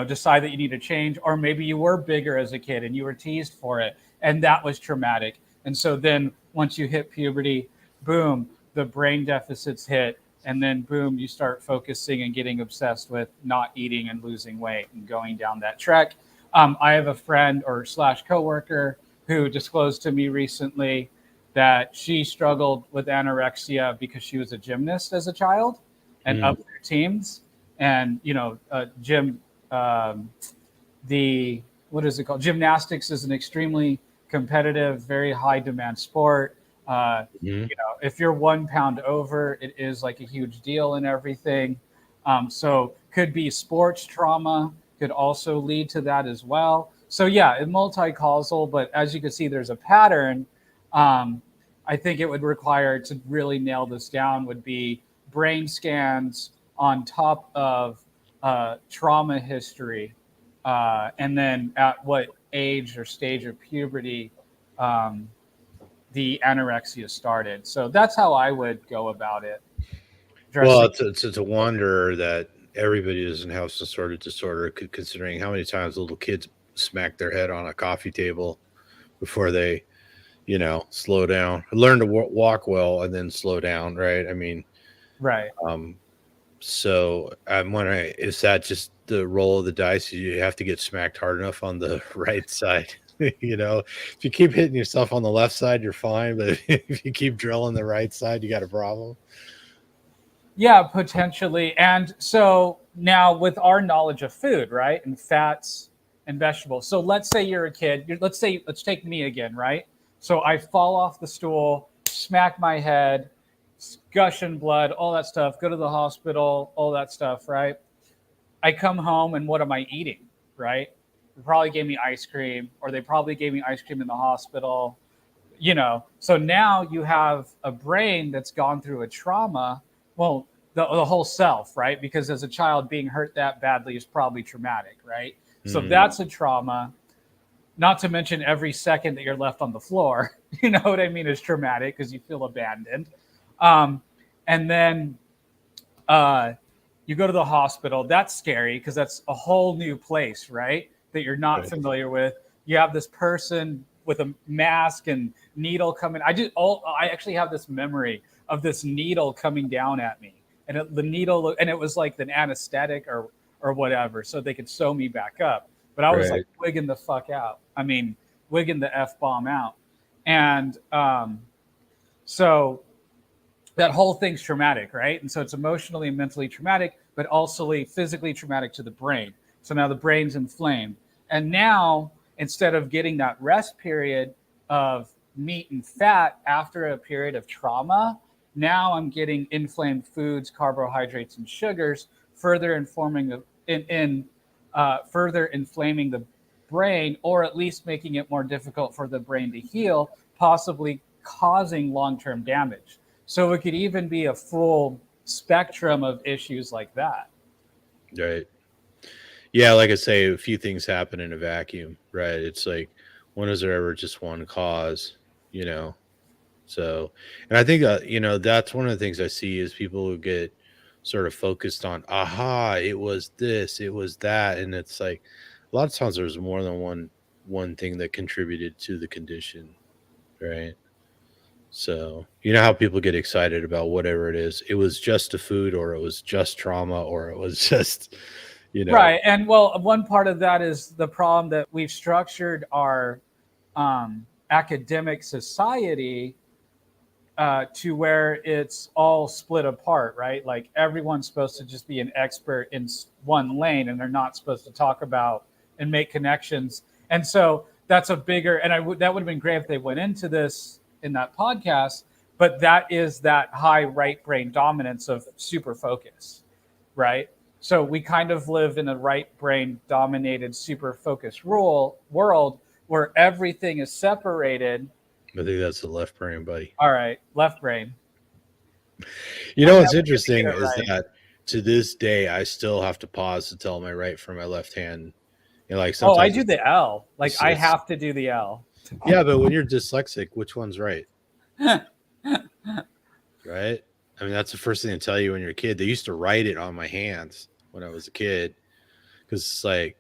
decide that you need to change, or maybe you were bigger as a kid and you were teased for it, and that was traumatic. And so then once you hit puberty, boom, the brain deficits hit, and then boom, you start focusing and getting obsessed with not eating and losing weight and going down that trek. I have a friend or slash coworker who disclosed to me recently that she struggled with anorexia because she was a gymnast as a child and Mm. up their teams, and gym, um, the what is it called? Gymnastics is an extremely competitive, very high demand sport. Mhm. If you're 1 pound over, it is like a huge deal and everything. So could be sports trauma, could also lead to that as well. So yeah, it multi-causal, but as you can see, there's a pattern. Um, I think it would require to really nail this down would be brain scans on top of trauma history, and then at what age or stage of puberty um, the anorexia started. So that's how I would go about it. Well, Dressing. it's a wonder that everybody doesn't have some sort of disorder, considering how many times little kids smack their head on a coffee table before they, slow down, learn to walk well, and then slow down, right? I mean, Right. um, so I'm wondering, is that just the roll of the dice? You have to get smacked hard enough on the right side. If you keep hitting yourself on the left side, you're fine. But if you keep drilling the right side, you got a problem. Yeah, potentially. And so now with our knowledge of food, right, and fats and vegetables. So let's say you're a kid. Let's take me again, right? So I fall off the stool, smack my head, gushing blood, all that stuff. Go to the hospital, all that stuff, right? I come home and what am I eating? Right? They probably gave me ice cream, or they probably gave me ice cream in the hospital. So now you have a brain that's gone through a trauma. Well, the whole self, right? Because as a child, being hurt that badly is probably traumatic, right? So Mm. that's a trauma. Not to mention every second that you're left on the floor, you know what I mean, is traumatic because you feel abandoned. Um, and then uh, you go to the hospital. That's scary because that's a whole new place, right? That you're not Right. familiar with. you have this person with a mask and needle coming. I actually have this memory of this needle coming down at me, and the needle, and it was like an anesthetic or whatever, so they could sew me back up. But I was Right. like wigging the fuck out. I mean, wigging the F-bomb out. And so that whole thing's traumatic, right? And so it's emotionally and mentally traumatic, but also physically traumatic to the brain. So now the brain's inflamed. And now, instead of getting that rest period of meat and fat after a period of trauma, now I'm getting inflamed foods, carbohydrates, and sugars, further further inflaming the brain, or at least making it more difficult for the brain to heal, possibly causing long-term damage. So it could even be a full spectrum of issues like that. Right. Yeah, like I say, a few things happen in a vacuum, right? It's like, when is there ever just one cause, you know? So, and I think that's one of the things I see is people who get sort of focused on, it was this, it was that, and it's like a lot of times there's more than one thing that contributed to the condition, right? So, you know how people get excited about whatever it is. It was just a food, or it was just trauma, or it was just, Right. And well, one part of that is the problem that we've structured our academic society to where it's all split apart, right? Like everyone's supposed to just be an expert in one lane, and they're not supposed to talk about and make connections. And so that's a bigger, and that would have been great if they went into this in that podcast, but that is that high right brain dominance of super focus, right? So we kind of live in a right brain dominated super focused world where everything is separated. I think that's the left brain, buddy. All right, left brain. What's interesting is right. that to this day, I still have to pause to tell my right from my left hand. I do the L. Like I have to do the L. Yeah, but when you're dyslexic, which one's right? Right? I mean, that's the first thing they tell you when you're a kid. They used to write it on my hands when I was a kid, because it's like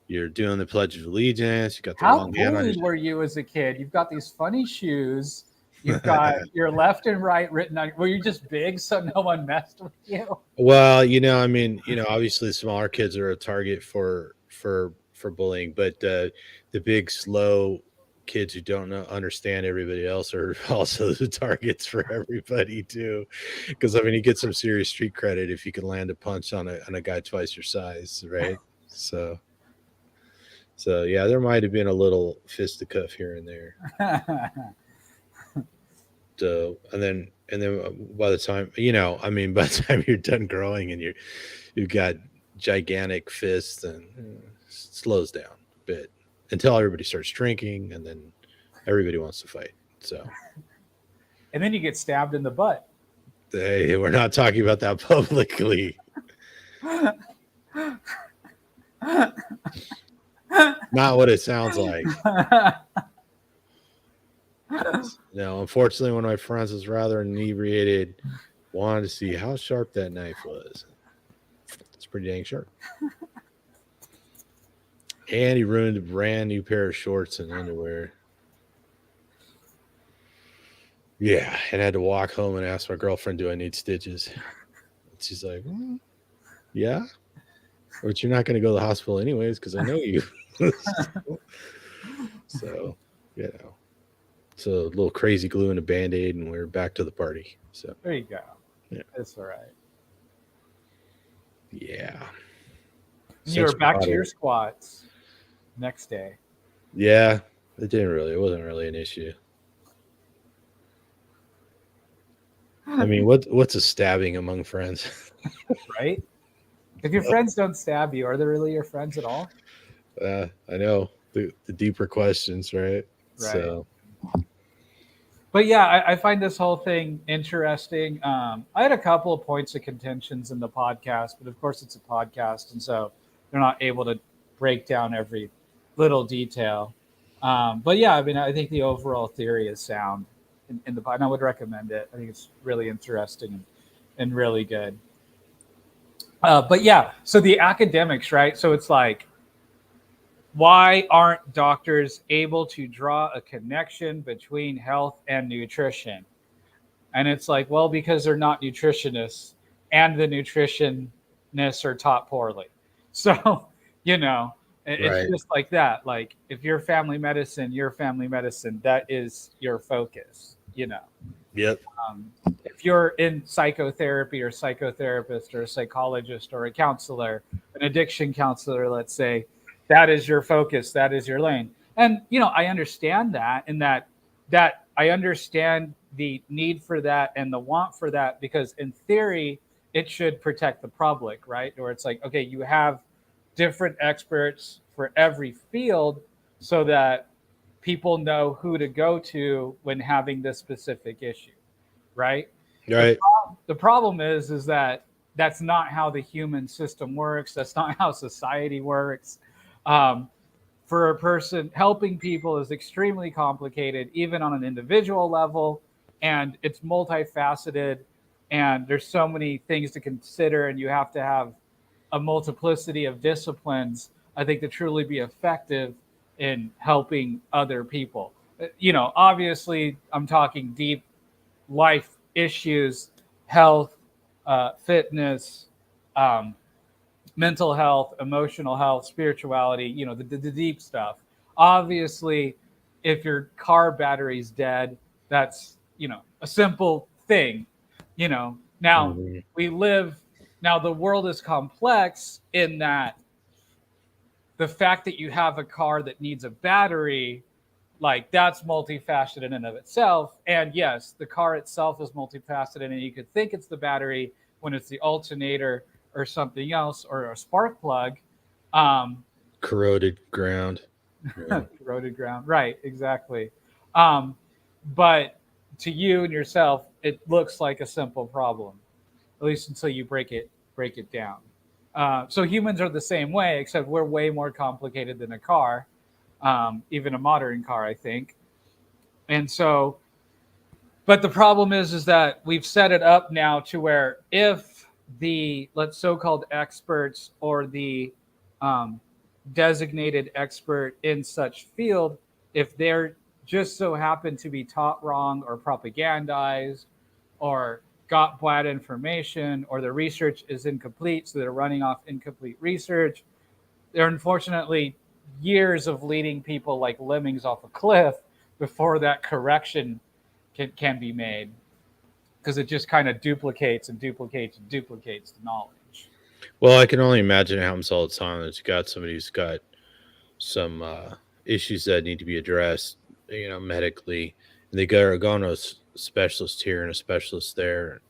you're doing the Pledge of Allegiance. You got the How bullied were you as a kid? You've got these funny shoes. You've got your left and right written on. Were you just big so no one messed with you? Well, I mean, obviously smaller kids are a target for bullying, but the big slow kids who don't understand everybody else are also the targets for everybody too. Because I mean, you get some serious street credit if you can land a punch on a guy twice your size, right? So yeah, there might have been a little fisticuff here and there. So and then by the time by the time you're done growing and you've got gigantic fists, and it slows down a bit until everybody starts drinking, and then everybody wants to fight. So, and then you get stabbed in the butt. Hey, we're not talking about that publicly. Not what it sounds like. No, unfortunately, one of my friends was rather inebriated, wanted to see how sharp that knife was. It's pretty dang sharp. And he ruined a brand new pair of shorts and underwear. Yeah, and I had to walk home and ask my girlfriend, do I need stitches? And she's like, yeah. But you're not going to go to the hospital anyways because I know you. So, it's a little crazy glue and a Band-Aid, and we're back to the party. So there you go. Yeah. That's all right. Yeah. You're back to your squats next day. Yeah, it wasn't really an issue. I mean, what's a stabbing among friends? Right? If your friends don't stab you, are they really your friends at all? I know the deeper questions, right? So. But yeah, I find this whole thing interesting. I had a couple of points of contentions in the podcast, but of course it's a podcast, and so they're not able to break down every little detail. But yeah, I mean, I think the overall theory is sound in the pod, and I would recommend it. I think it's really interesting and really good. But yeah, so the academics, right? So it's like why aren't doctors able to draw a connection between health and nutrition? And it's like, well, because they're not nutritionists, and the nutritionists are taught poorly. So, you know, it's Right. just like that. Like, if you're family medicine, that is your focus, you know. Yep. If you're in psychotherapy or psychotherapist or a psychologist or a counselor, an addiction counselor, let's say, that is your focus, that is your lane. And you know, I understand that, and that I understand the need for that and the want for that, because in theory it should protect the public, right? Or it's like, okay, you have different experts for every field so that people know who to go to when having this specific issue, right? The, Right. the problem is that that's not how the human system works. That's not how society works. Um, for a person, helping people is extremely complicated, even on an individual level, and it's multifaceted. And there's so many things to consider, and you have to have a multiplicity of disciplines, I think, to truly be effective in helping other people. You know, obviously, I'm talking deep life issues, health, fitness, um, mental health, emotional health, spirituality, you know, the deep stuff. Obviously, if your car battery's dead, that's, you know, a simple thing, you know. Now, Mhm. we live, now the world is complex in that the fact that you have a car that needs a battery, like, that's multifaceted in and of itself. And yes, the car itself is multifaceted, and you could think it's the battery when it's the alternator or something else, or a spark plug. um, Corroded ground. Yeah. Corroded ground, right? Exactly. um, but to you and yourself, it looks like a simple problem, at least until you break it down. So humans are the same way, except we're way more complicated than a car, even a modern car, I think. And so, but the problem is that we've set it up now to where if the, let's so-called experts, or the um, designated expert in such field, if they're just so happen to be taught wrong or propagandized or got bad information, or the research is incomplete, so they're running off incomplete research, there are unfortunately years of leading people like lemmings off a cliff before that correction can be made, because it just kind of duplicates and duplicates and duplicates the knowledge. Well, I can only imagine it happens all the time. That you got somebody who's got some issues that need to be addressed, you know, medically, and they go going to a specialist here and a specialist there,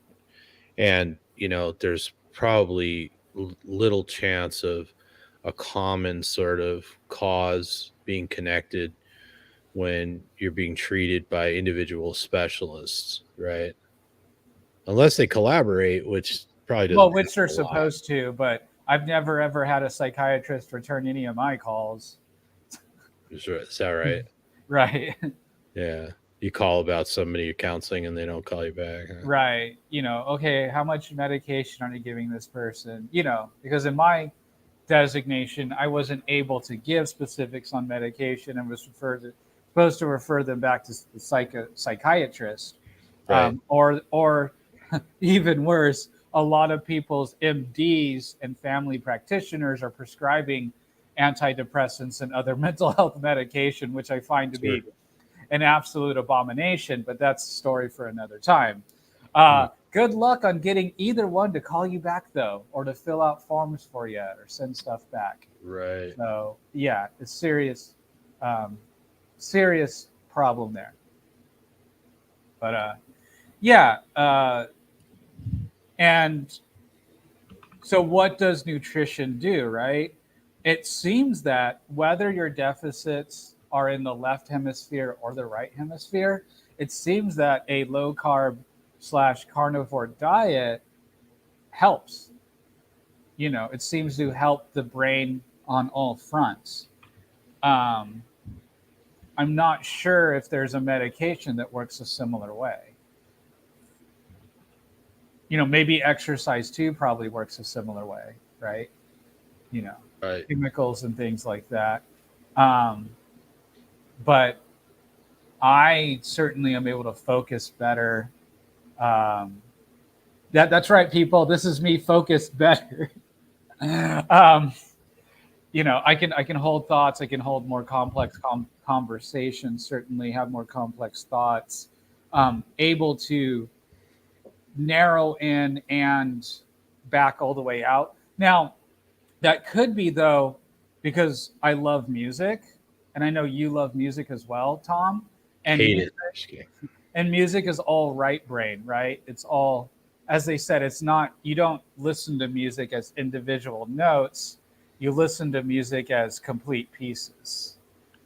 and you know, there's probably little chance of a common sort of cause being connected when you're being treated by individual specialists, right? Unless they collaborate, which probably Well, doesn't which they're happen a lot. supposed to, but I've never ever had a psychiatrist return any of my calls. Is that right? Right. Yeah. You call about somebody you're counseling and they don't call you back. Huh? Right. You know, okay, how much medication are you giving this person? You know, because in my designation, I wasn't able to give specifics on medication, and was supposed to refer them back to the psychiatrist, Right. or even worse, a lot of people's MDs and family practitioners are prescribing antidepressants and other mental health medication, which I find to Sure. be an absolute abomination. But that's a story for another time. Hmm. Good luck on getting either one to call you back, though, or to fill out forms for you or send stuff back. Right. So yeah, it's serious, um, serious problem there. But yeah, and so what does nutrition do, right? It seems that whether your deficits are in the left hemisphere or the right hemisphere, it seems that a low carb slash carnivore diet helps. You know, it seems to help the brain on all fronts. Um, I'm not sure if there's a medication that works a similar way. You know, maybe exercise too probably works a similar way, right? You know, Right. chemicals and things like that. But I certainly am able to focus better. That's right, people. This is me focused better. um, I can hold thoughts. I can hold more complex conversations. Certainly, have more complex thoughts. Able to narrow in and back all the way out. Now, that could be though because I love music, and I know you love music as well, Tom. And Hate it. music is all right brain, right? It's all, as they said, it's not, you don't listen to music as individual notes, you listen to music as complete pieces.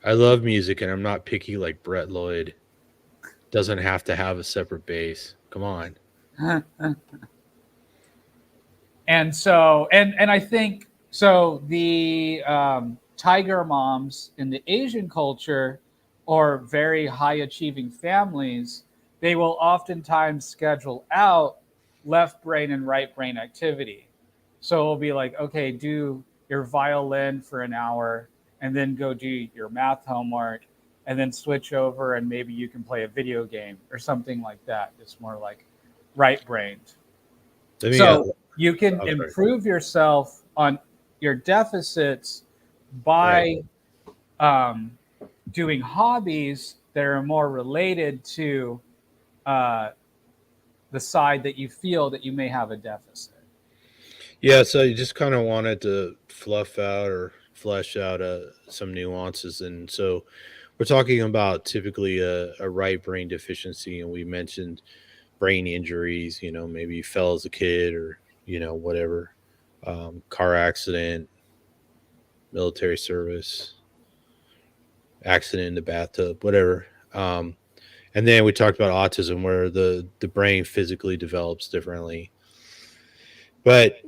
I love music, and I'm not picky like Brett Lloyd. Doesn't have to have a separate bass. Come on. And so, and I think so. The tiger moms in the Asian culture, or very high achieving families, they will oftentimes schedule out left brain and right brain activity. So it'll be like, okay, do your violin for an hour, and then go do your math homework, and then switch over, and maybe you can play a video game or something like that. It's more like right brained. So you can improve yourself on your deficits by doing hobbies that are more related to the side that you feel that you may have a deficit. Yeah, so you just kind of wanted to fluff out or flesh out some nuances. And so we're talking about typically a right brain deficiency, and we mentioned brain injuries, maybe you fell as a kid or, whatever, car accident, military service, accident in the bathtub, whatever. And then we talked about autism, where the brain physically develops differently. But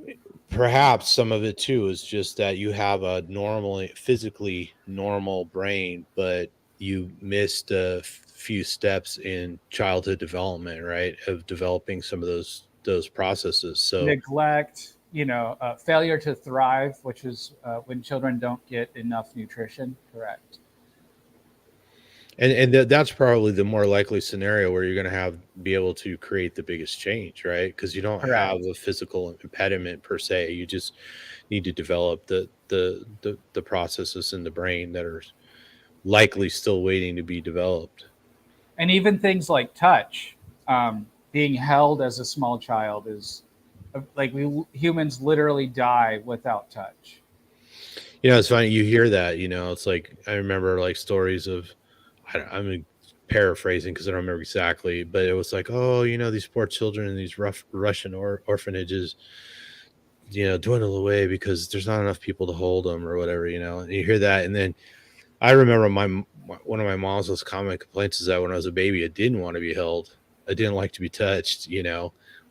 perhaps some of it too is just that you have a physically normal brain, but you missed a few steps in childhood development, right? Of developing some of those processes. So neglect, failure to thrive, which is when children don't get enough nutrition. Correct. And that's probably the more likely scenario where you're going to be able to create the biggest change, right? Because you don't have a physical impediment per se. You just need to develop the processes in the brain that are likely still waiting to be developed. And even things like touch, being held as a small child is like humans literally die without touch. It's funny you hear that. It's like I remember like stories of. I'm paraphrasing because I don't remember exactly, but it was like, oh, these poor children in these rough Russian orphanages, dwindle away because there's not enough people to hold them or whatever, and you hear that. And then I remember one of my mom's most common complaints is that when I was a baby, I didn't want to be held. I didn't like to be touched,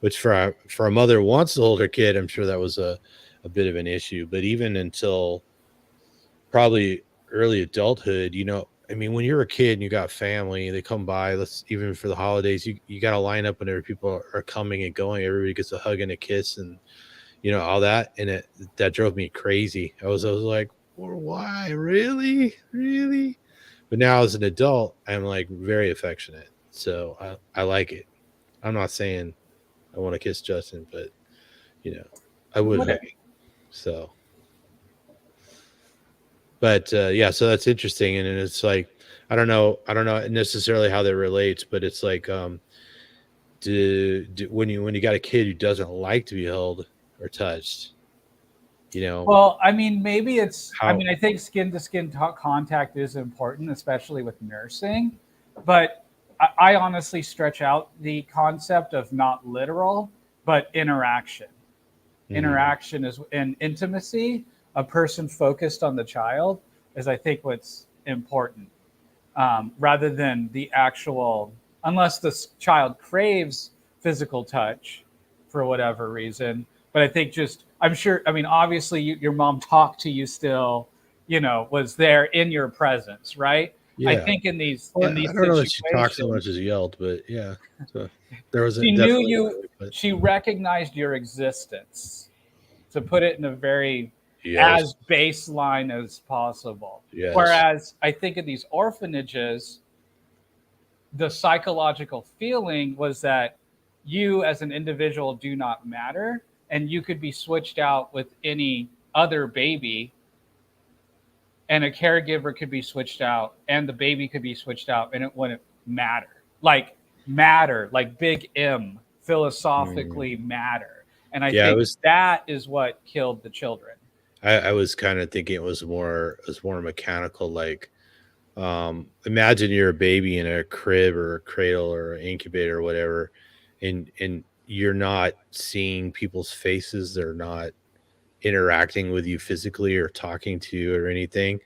which for a mother who wants to hold her kid, I'm sure that was a bit of an issue. But even until probably early adulthood, I mean, when you're a kid and you got family, they come by, even for the holidays, you got to line up whenever people are coming and going. Everybody gets a hug and a kiss and, all that. And that drove me crazy. I was like, well, why? Really? But now as an adult, I'm like very affectionate. So I like it. I'm not saying I want to kiss Justin, but, I would hug him. So. But yeah, so that's interesting, and it's like I don't know necessarily how that relates, but it's like when you got a kid who doesn't like to be held or touched, Well, I mean, maybe it's. I mean, I think skin to skin contact is important, especially with nursing, but I honestly stretch out the concept of not literal, but interaction. Mm-hmm. Interaction is in intimacy. A person focused on the child is, I think, what's important, rather than the actual, unless the child craves physical touch for whatever reason. But I think I'm sure, I mean, obviously your mom talked to you still, was there in your presence, right? Yeah. I think in these I don't know if she talked so much as yelled, but yeah. So there was she knew you, she recognized your existence. To put it in a very Yes. as baseline as possible. Yes. Whereas I think in these orphanages, the psychological feeling was that you as an individual do not matter, and you could be switched out with any other baby, and a caregiver could be switched out, and the baby could be switched out, and it wouldn't matter. Like big M, philosophically matter. And I think that is what killed the children. I was kind of thinking it was more mechanical, like imagine you're a baby in a crib or a cradle or an incubator or whatever, and you're not seeing people's faces, they're not interacting with you physically or talking to you or anything,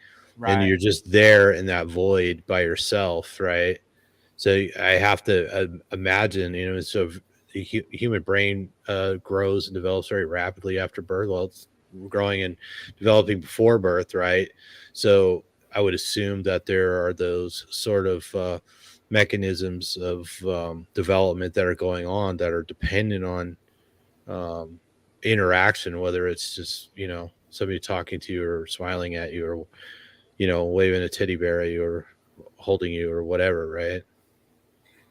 and you're just there in that void by yourself, right? So I have to imagine, you know, so the human brain grows and develops very rapidly after birth. Well, it's growing and developing before birth, right? So I would assume that there are those sort of mechanisms of development that are going on that are dependent on interaction, whether it's just, you know, somebody talking to you or smiling at you or, you know, waving a teddy bear at you or holding you or whatever, right?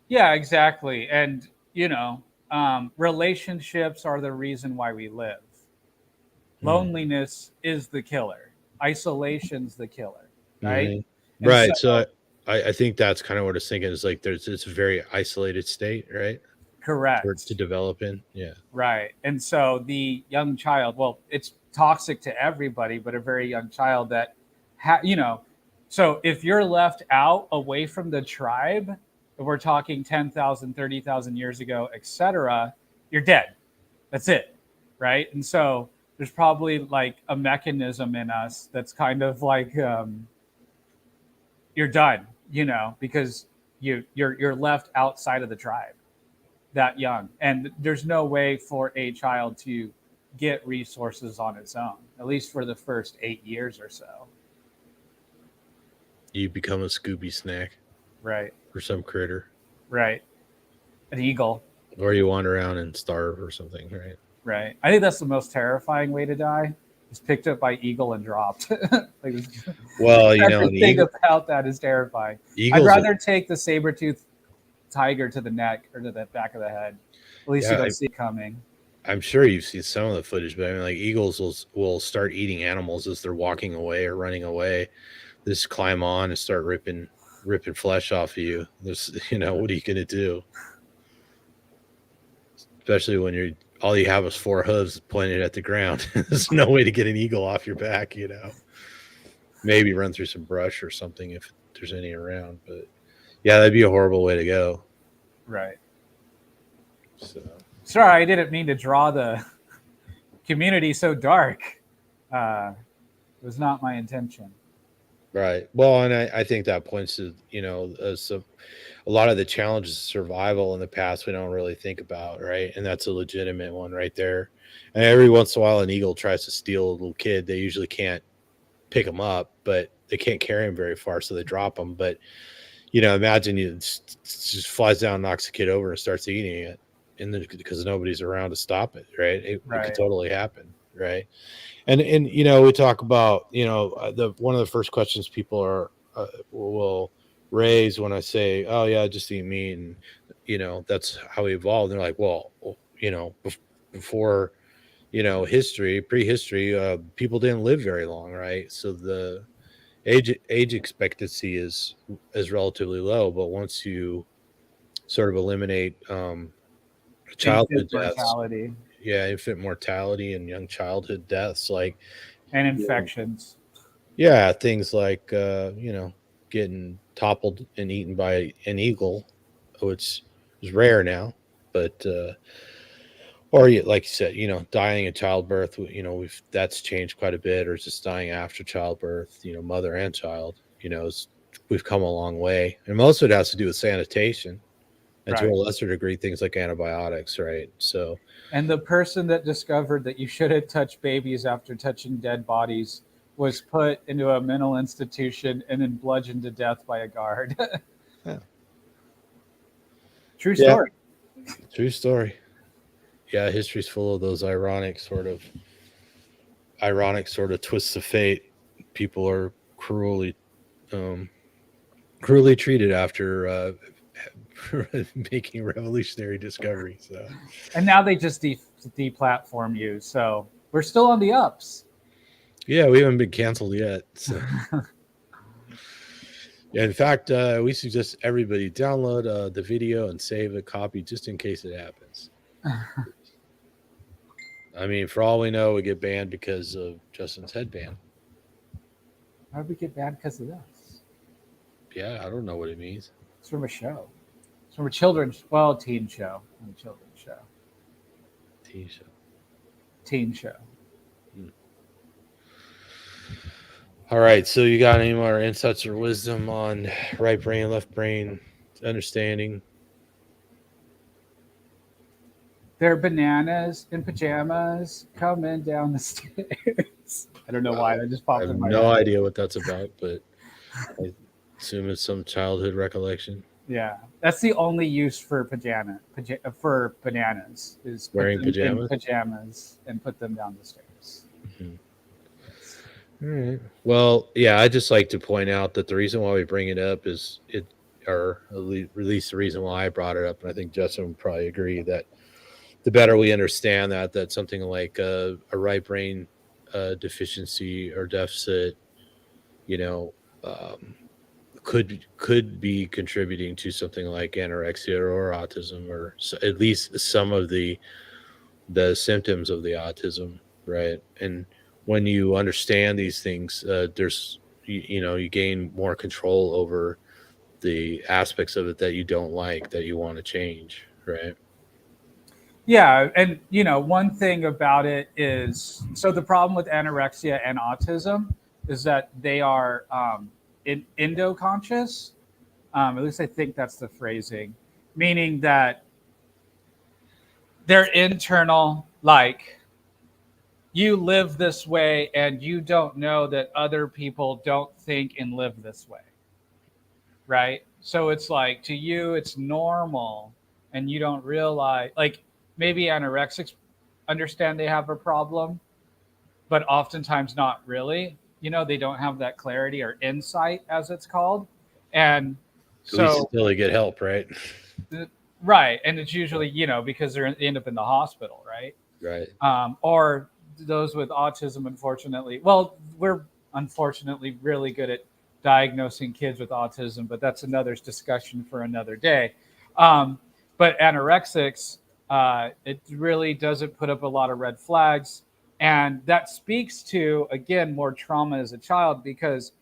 Yeah, exactly. And, you know, relationships are the reason why we live. Loneliness is the killer. Isolation's the killer, right? Right. So I think that's kind of what I was thinking is like there's this very isolated state, right? Correct. To develop in. Yeah. Right. And so the young child, well, it's toxic to everybody, but a very young child that, you know, so if you're left out away from the tribe, if we're talking 10,000, 30,000 years ago, etc., you're dead. That's it. Right. And so there's probably like a mechanism in us that's kind of like you're done, you know, because you're left outside of the tribe that young, and there's no way for a child to get resources on its own, at least for the first 8 years or so. You become a Scooby snack, right? For some critter, right? An eagle, or you wander around and starve or something, right? Right. I think that's the most terrifying way to die. Is picked up by eagle and dropped. Like, well, you know, everything about that is terrifying. I'd rather take the saber-toothed tiger to the neck or to the back of the head. At least you don't see it coming. I'm sure you've seen some of the footage, but I mean, like eagles will start eating animals as they're walking away or running away. They just climb on and start ripping flesh off of you. There's, you know, what are you gonna do? Especially when all you have is 4 hooves pointed at the ground. There's no way to get an eagle off your back, you know. Maybe run through some brush or something if there's any around, but yeah, that'd be a horrible way to go. Right. So sorry, I didn't mean to draw the community so dark. It was not my intention. Right. Well, and I think that points to, you know, a lot of the challenges of survival in the past we don't really think about, right? And that's a legitimate one right there. And every once in a while, an eagle tries to steal a little kid. They usually can't pick them up, but they can't carry them very far, so they drop them. But, you know, imagine it just flies down, knocks the kid over, and starts eating it, and then because nobody's around to stop it, right? It could totally happen, right? And you know, we talk about, you know, one of the first questions people will raise when I say, oh yeah, just eat meat, and you know, that's how we evolved. And they're like, well, you know, before, you know, prehistory, people didn't live very long, right? So the age expectancy is relatively low, but once you sort of eliminate childhood deaths, mortality. Yeah, infant mortality and young childhood deaths, like, and infections. Yeah, things like you know, getting toppled and eaten by an eagle, which is rare now, but or like you said, you know, dying in childbirth, you know, that's changed quite a bit, or just dying after childbirth, you know, mother and child, you know, we've come a long way, and most of it has to do with sanitation. And to a lesser degree, things like antibiotics, right? So, and the person that discovered that you shouldn't touch babies after touching dead bodies was put into a mental institution and then bludgeoned to death by a guard. Yeah. True story. Yeah. True story. Yeah, history's full of those ironic sort of ironic sort of twists of fate. People are cruelly treated after making revolutionary discoveries. So. And now they just deplatform you. So we're still on the ups. Yeah, we haven't been canceled yet. So. Yeah, in fact, we suggest everybody download the video and save a copy just in case it happens. I mean, for all we know, we get banned because of Justin's headband. How did we get banned because of this? Yeah, I don't know what it means. It's from a show. It's from a children's, well, teen show. A children's show. Teen show. Teen show. All right, so you got any more insights or wisdom on right brain, left brain understanding? They're bananas in pajamas coming down the stairs. I don't know why that just I popped have in my no head. idea what that's about, but I assume it's some childhood recollection. Yeah, that's the only use for for bananas is put Wearing them in pajamas? pajamas and put them down the stairs. All right. Well, yeah, I just like to point out that the reason why we bring it up is or at least the reason why I brought it up, and I think Justin would probably agree that the better we understand that something like a right brain deficiency or deficit, could be contributing to something like anorexia or autism, or at least some of the symptoms of the autism, right? And when you understand these things, there's you gain more control over the aspects of it that you don't like, that you want to change, right? Yeah, and one thing about it is, so the problem with anorexia and autism is that they are endoconscious. At least I think that's the phrasing, meaning that they're internal, like you live this way and you don't know that other people don't think and live this way, right? So it's like, to you it's normal and you don't realize, like, maybe anorexics understand they have a problem, but oftentimes not really. They don't have that clarity or insight, as it's called. And At least so, until they get help, right? right. And it's usually, because they end up in the hospital, right? Right. Or those with autism, unfortunately. Well, we're unfortunately really good at diagnosing kids with autism, but that's another discussion for another day. But anorexics, it really doesn't put up a lot of red flags. And that speaks to, again, more trauma as a child, because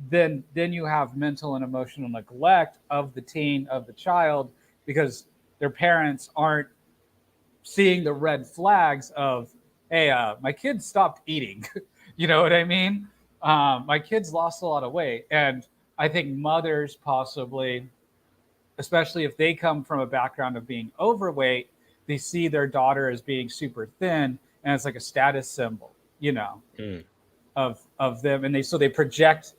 then you have mental and emotional neglect of the teen, of the child, because their parents aren't seeing the red flags of, hey, my kid stopped eating. You know what I mean? My kids lost a lot of weight. And I think mothers possibly, especially if they come from a background of being overweight, they see their daughter as being super thin, and it's like a status symbol, of them. And they project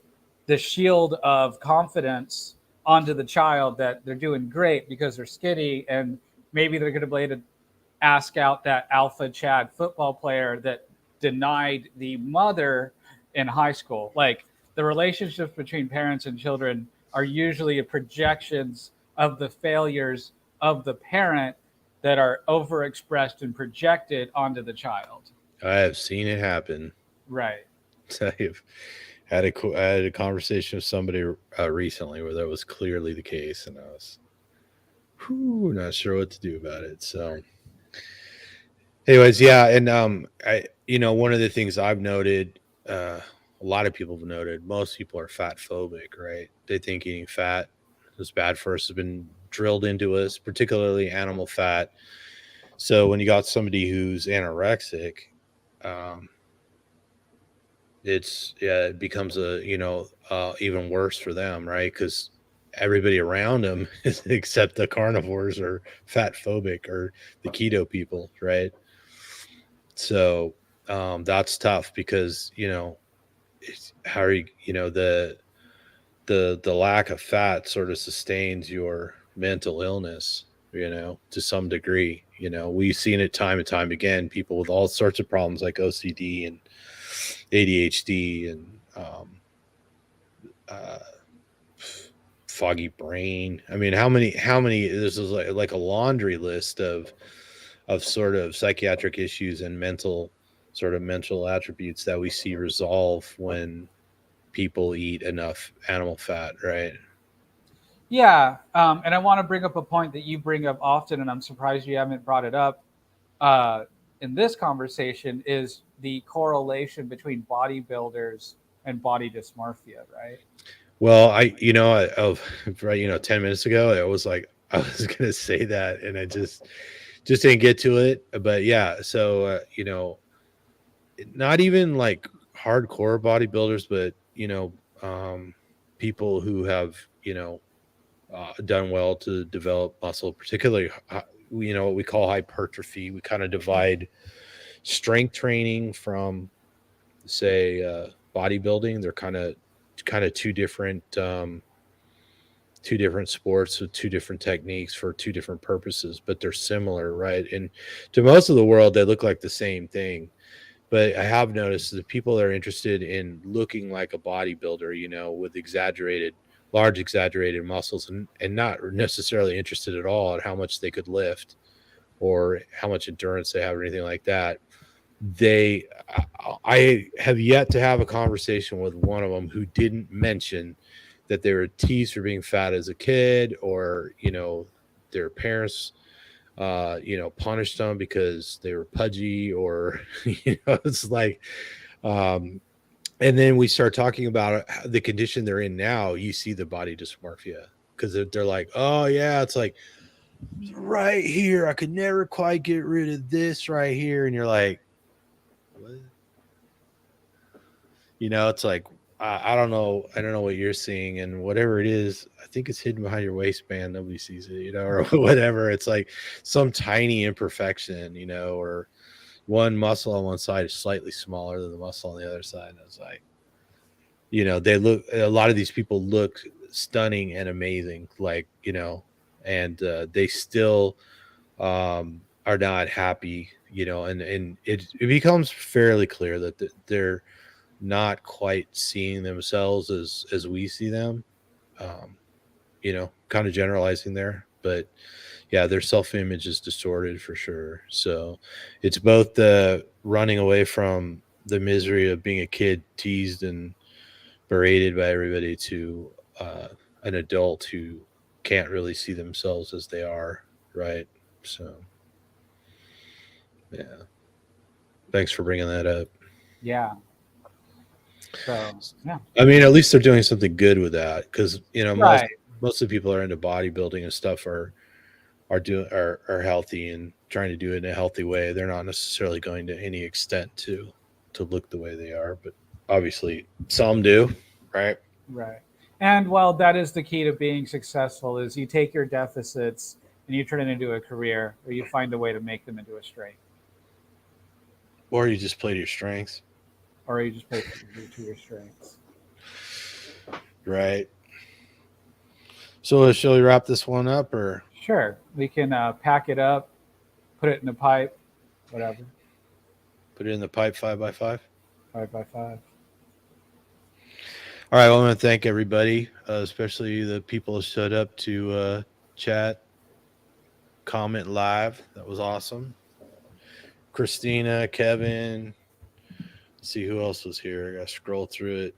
the shield of confidence onto the child that they're doing great because they're skinny, and maybe they're going to be able to ask out that alpha Chad football player that denied the mother in high school. Like, the relationships between parents and children are usually projections of the failures of the parent that are overexpressed and projected onto the child. I have seen it happen. Right. I've had a conversation with somebody recently where that was clearly the case, and I was not sure what to do about it. So anyways, yeah. And one of the things I've noted, a lot of people have noted, most people are fat phobic, right? They think eating fat is bad for us. Has been drilled into us, particularly animal fat. So when you got somebody who's anorexic, it becomes even worse for them, right? Because everybody around them, except the carnivores, are fat phobic, or the keto people, right? So that's tough, because how are you, the lack of fat sort of sustains your mental illness, to some degree, You know, we've seen it time and time again, people with all sorts of problems like OCD and ADHD and foggy brain. I mean, how many, this is like a laundry list of sort of psychiatric issues and mental attributes that we see resolve when people eat enough animal fat, right? Yeah, and I want to bring up a point that you bring up often, and I'm surprised you haven't brought it up uh, in this conversation, is the correlation between bodybuilders and body dysmorphia, right? Well, right, 10 minutes ago, I was like, I was going to say that, and I just didn't get to it. But yeah, so, not even like hardcore bodybuilders, but, people who have, done well to develop muscle, particularly, what we call hypertrophy. We kind of divide strength training from, say, bodybuilding. They're kind of two different sports with two different techniques for two different purposes, but they're similar, right? And to most of the world, they look like the same thing. But I have noticed that people that are interested in looking like a bodybuilder, with large exaggerated muscles, and not necessarily interested at all in how much they could lift or how much endurance they have or anything like that. I have yet to have a conversation with one of them who didn't mention that they were teased for being fat as a kid, or, their parents, punished them because they were pudgy, or, it's like, and then we start talking about the condition they're in now. You see the body dysmorphia because they're like, oh yeah, it's like right here. I could never quite get rid of this right here. And you're like, what? It's like, I don't know. I don't know what you're seeing, and whatever it is, I think it's hidden behind your waistband. Nobody sees it, or whatever. It's like some tiny imperfection, or one muscle on one side is slightly smaller than the muscle on the other side. And it's like, a lot of these people look stunning and amazing, like, and they still are not happy, and it becomes fairly clear that they're not quite seeing themselves as we see them, kind of generalizing there, but yeah, their self-image is distorted for sure. So it's both the running away from the misery of being a kid teased and berated by everybody to an adult who can't really see themselves as they are, right? So yeah, thanks for bringing that up. Yeah. So yeah, I mean, at least they're doing something good with that, because right. most of the people that are into bodybuilding and stuff are healthy and trying to do it in a healthy way. They're not necessarily going to any extent to look the way they are, but obviously some do, right? Right. And well, that is the key to being successful: is you take your deficits and you turn it into a career, or you find a way to make them into a strength, Or you just play to your strengths, or you just play to your strengths. right? So shall we wrap this one up, or? Sure, we can pack it up, put it in a pipe, whatever. Put it in the pipe 5x5. 5x5. All right. Well, I want to thank everybody, especially the people who showed up to chat, comment live. That was awesome. Christina, Kevin. Let's see who else was here. I got to scroll through it.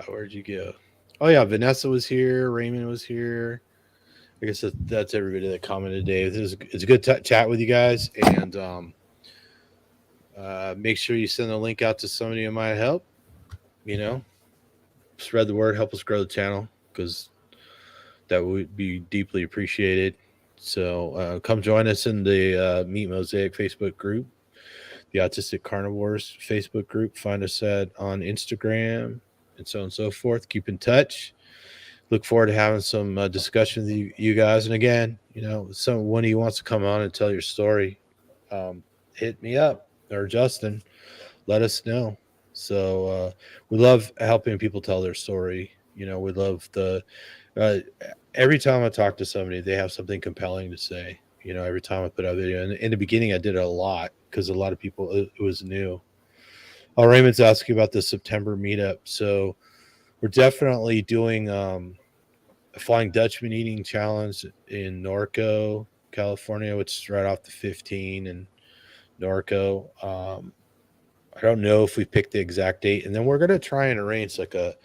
Where'd you go? Oh, yeah. Vanessa was here. Raymond was here. I guess that's everybody that commented today. It's a good chat with you guys. And make sure you send the link out to somebody who might help. Spread the word, help us grow the channel, because that would be deeply appreciated. So come join us in the Meat Mosaic Facebook group, the Autistic Carnivores Facebook group. Find us on Instagram and so on and so forth. Keep in touch. Look forward to having some discussion with you guys. And again, one of you wants to come on and tell your story, hit me up, or Justin. Let us know. So we love helping people tell their story. We love every time I talk to somebody, they have something compelling to say. You know, every time I put out a video, and in the beginning, I did it a lot because a lot of people, it was new. Raymond's asking about the September meetup. So we're definitely doing a Flying Dutchman eating challenge in Norco, California, which is right off the 15 in Norco. I don't know if we picked the exact date, and then we're going to try and arrange like a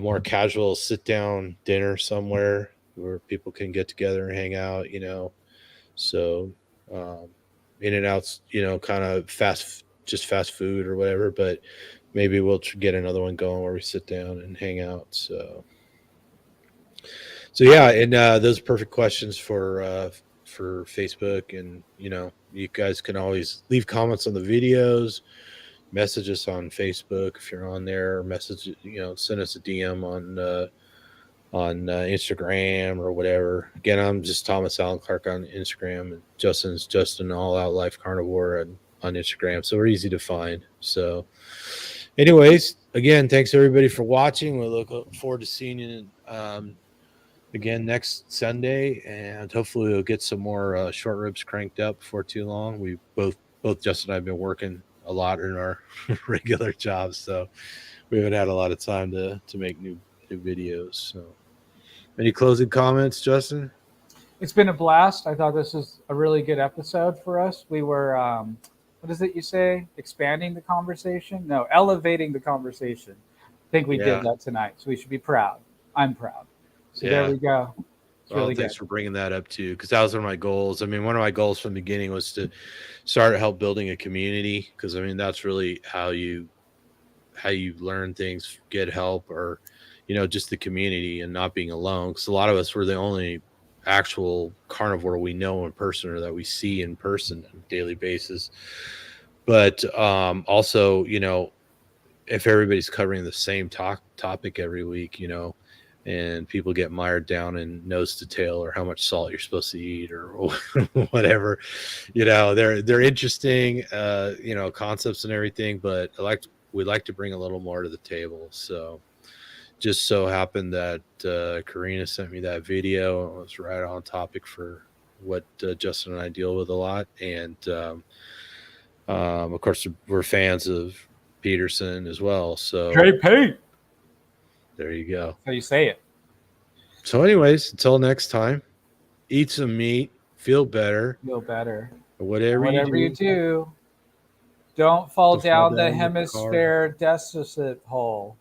more casual sit down dinner somewhere where people can get together and hang out, you know. So in and outs, you know, kind of fast food or whatever, but maybe we'll get another one going where we sit down and hang out. So yeah, and those are perfect questions for Facebook, and you know, you guys can always leave comments on the videos, message us on Facebook if you're on there, message, you know, send us a DM on Instagram or whatever. Again, I'm just Thomas Allen Clark on Instagram, and Justin's Justin All Out Life Carnivore on Instagram. So we're easy to find. So anyways, again, thanks everybody for watching. We look forward to seeing you again next Sunday, and hopefully we'll get some more short ribs cranked up before too long. We both Justin and I have been working a lot in our regular jobs, so we haven't had a lot of time to make new videos. So any closing comments, Justin? It's been a blast. I thought this was a really good episode for us. We were, what is it you say? Expanding the conversation? No, elevating the conversation. I think we did that tonight, so we should be proud. I'm proud. So there we go. Thanks for bringing that up too, because that was one of my goals. I mean, one of my goals from the beginning was to start to help building a community, because I mean that's really how you learn things, get help, or you know, just the community and not being alone. Because a lot of us were the only actual carnivore we know in person or that we see in person on a daily basis. But also, you know, if everybody's covering the same topic every week, you know, and people get mired down in nose to tail or how much salt you're supposed to eat or whatever, you know, they're interesting, you know, concepts and everything, but we like to bring a little more to the table. So just so happened that Karina sent me that video. It was right on topic for what Justin and I deal with a lot. And of course, we're fans of Peterson as well. So JP. There you go. That's how you say it. So anyways, until next time, eat some meat, feel better. Or whatever you do, don't fall down the hemisphere deficit hole.